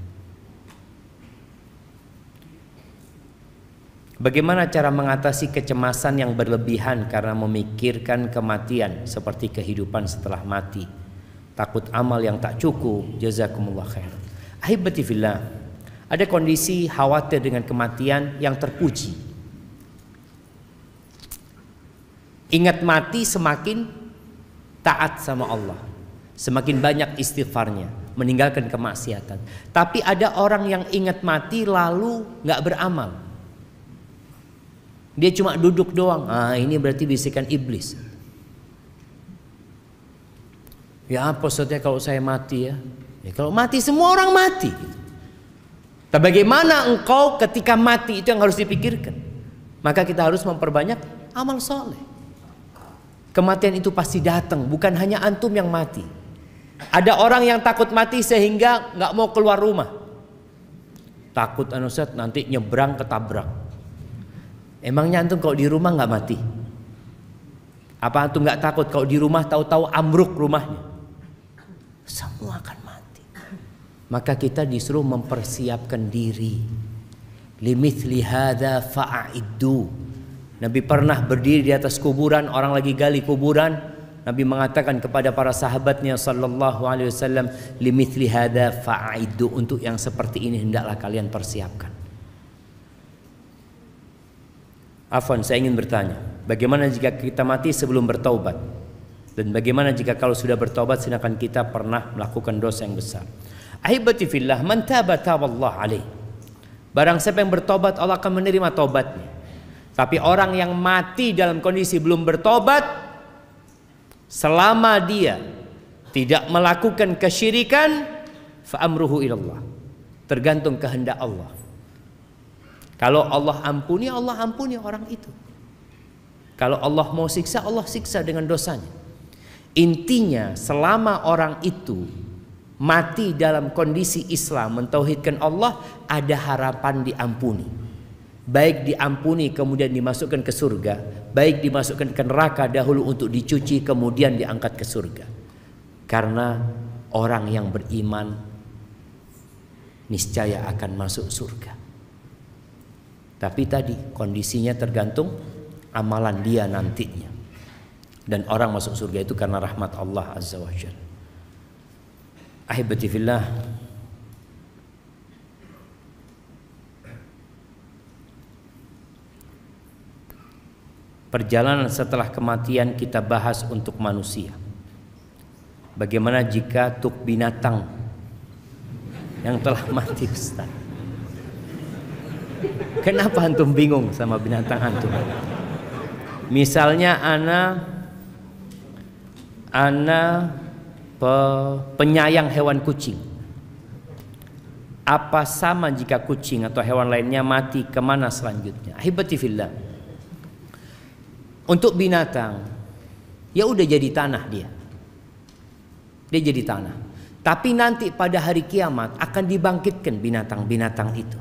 Bagaimana cara mengatasi kecemasan yang berlebihan karena memikirkan kematian seperti kehidupan setelah mati, takut amal yang tak cukup? Jazakumullah khair. Ahibati fillah, ada kondisi khawatir dengan kematian yang terpuji. Ingat mati semakin taat sama Allah, semakin banyak istighfarnya, meninggalkan kemaksiatan. Tapi ada orang yang ingat mati lalu nggak beramal. Dia cuma duduk doang. Ini berarti bisikan iblis. Ya apa maksudnya kalau saya mati ya? Ya kalau mati semua orang mati. Tapi bagaimana engkau ketika mati, itu yang harus dipikirkan. Maka kita harus memperbanyak amal soleh. Kematian itu pasti datang, bukan hanya antum yang mati. Ada orang yang takut mati sehingga nggak mau keluar rumah. Takut Ustaz nanti nyebrang ketabrak. Emangnya antum kalau di rumah nggak mati? Apa antum nggak takut kalau di rumah tahu-tahu ambruk rumahnya? Semua akan mati. Maka kita disuruh mempersiapkan diri. Limithli hadza fa'iddu. Nabi pernah berdiri di atas kuburan, orang lagi gali kuburan. Nabi mengatakan kepada para sahabatnya sallallahu alaihi wasallam, limithli hadza fa'iddu, untuk yang seperti ini hendaklah kalian persiapkan. Afwan, saya ingin bertanya, bagaimana jika kita mati sebelum bertaubat? Dan bagaimana jika kalau sudah bertaubat sedangkan kita pernah melakukan dosa yang besar? Ahibati fillah, man taba taballahu alaih. Barang siapa yang bertobat, Allah akan menerima taubatnya. Tapi orang yang mati dalam kondisi belum bertobat, selama dia tidak melakukan kesyirikan, fa amruhu ilallah, tergantung kehendak Allah. Kalau Allah ampuni orang itu. Kalau Allah mau siksa, Allah siksa dengan dosanya. Intinya selama orang itu mati dalam kondisi Islam, mentauhidkan Allah, ada harapan diampuni. Baik diampuni kemudian dimasukkan ke surga, baik dimasukkan ke neraka dahulu untuk dicuci kemudian diangkat ke surga. Karena orang yang beriman niscaya akan masuk surga. Tapi tadi kondisinya tergantung amalan dia nantinya. Dan orang masuk surga itu karena rahmat Allah Azza wa Jalla. Ahibati fillah, perjalanan setelah kematian kita bahas untuk manusia. Bagaimana jika untuk binatang yang telah mati, Ustaz? Kenapa antum bingung sama binatang antum? Misalnya ana penyayang hewan kucing. Apa sama jika kucing atau hewan lainnya mati, kemana selanjutnya? Ahibati fillah, untuk binatang ya udah jadi tanah, dia jadi tanah. Tapi nanti pada hari kiamat akan dibangkitkan binatang-binatang itu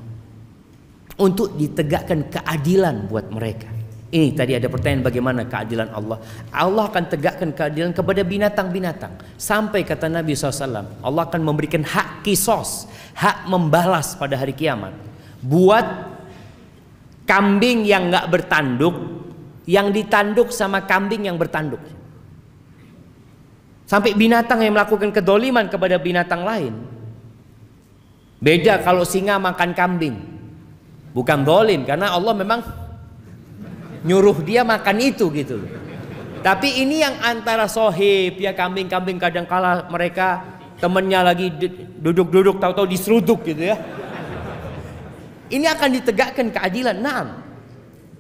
untuk ditegakkan keadilan buat mereka. Ini tadi ada pertanyaan, bagaimana keadilan Allah? Allah akan tegakkan keadilan kepada binatang-binatang. Sampai kata Nabi SAW, Allah akan memberikan hak kisos, hak membalas pada hari kiamat buat kambing yang gak bertanduk, yang ditanduk sama kambing yang bertanduk. Sampai binatang yang melakukan kedoliman kepada binatang lain. Beda kalau singa makan kambing, bukan dolim, karena Allah memang nyuruh dia makan itu gitu. Tapi ini yang antara sohib, ya kambing-kambing kadang kala mereka temennya lagi duduk-duduk tahu-tahu diseruduk gitu ya. Ini akan ditegakkan keadilan. Naam.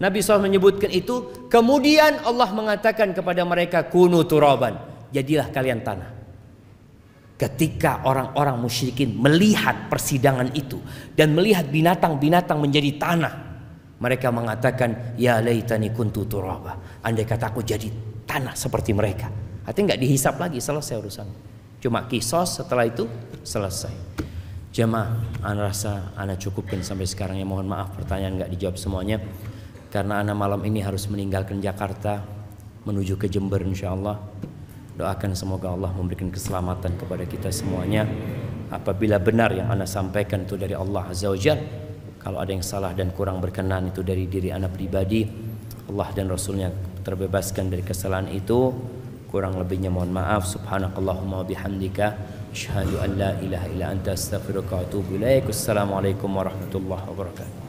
Nabi SAW menyebutkan itu. Kemudian Allah mengatakan kepada mereka, kunu turaban, jadilah kalian tanah. Ketika orang-orang musyrikin melihat persidangan itu dan melihat binatang-binatang menjadi tanah, mereka mengatakan, ya laitani kuntu turaba, andai kata aku jadi tanah seperti mereka. Artinya nggak dihisap lagi, selesai urusan. Cuma kisos, setelah itu selesai. Jemaah, ana rasa ana cukupkan sampai sekarang ya. Mohon maaf pertanyaan nggak dijawab semuanya, karena ana malam ini harus meninggalkan Jakarta menuju ke Jember insyaallah. Doakan semoga Allah memberikan keselamatan kepada kita semuanya. Apabila benar yang ana sampaikan itu dari Allah Azza wa Jalla, kalau ada yang salah dan kurang berkenan itu dari diri ana pribadi, Allah dan Rasulnya terbebaskan dari kesalahan itu. Kurang lebihnya mohon maaf. Subhanakallahumma wa bihamdika, asyhadu an la ilaha illa anta, astaghfiruka wa atubu ilaik. Wassalamualaikum warahmatullahi wabarakatuh.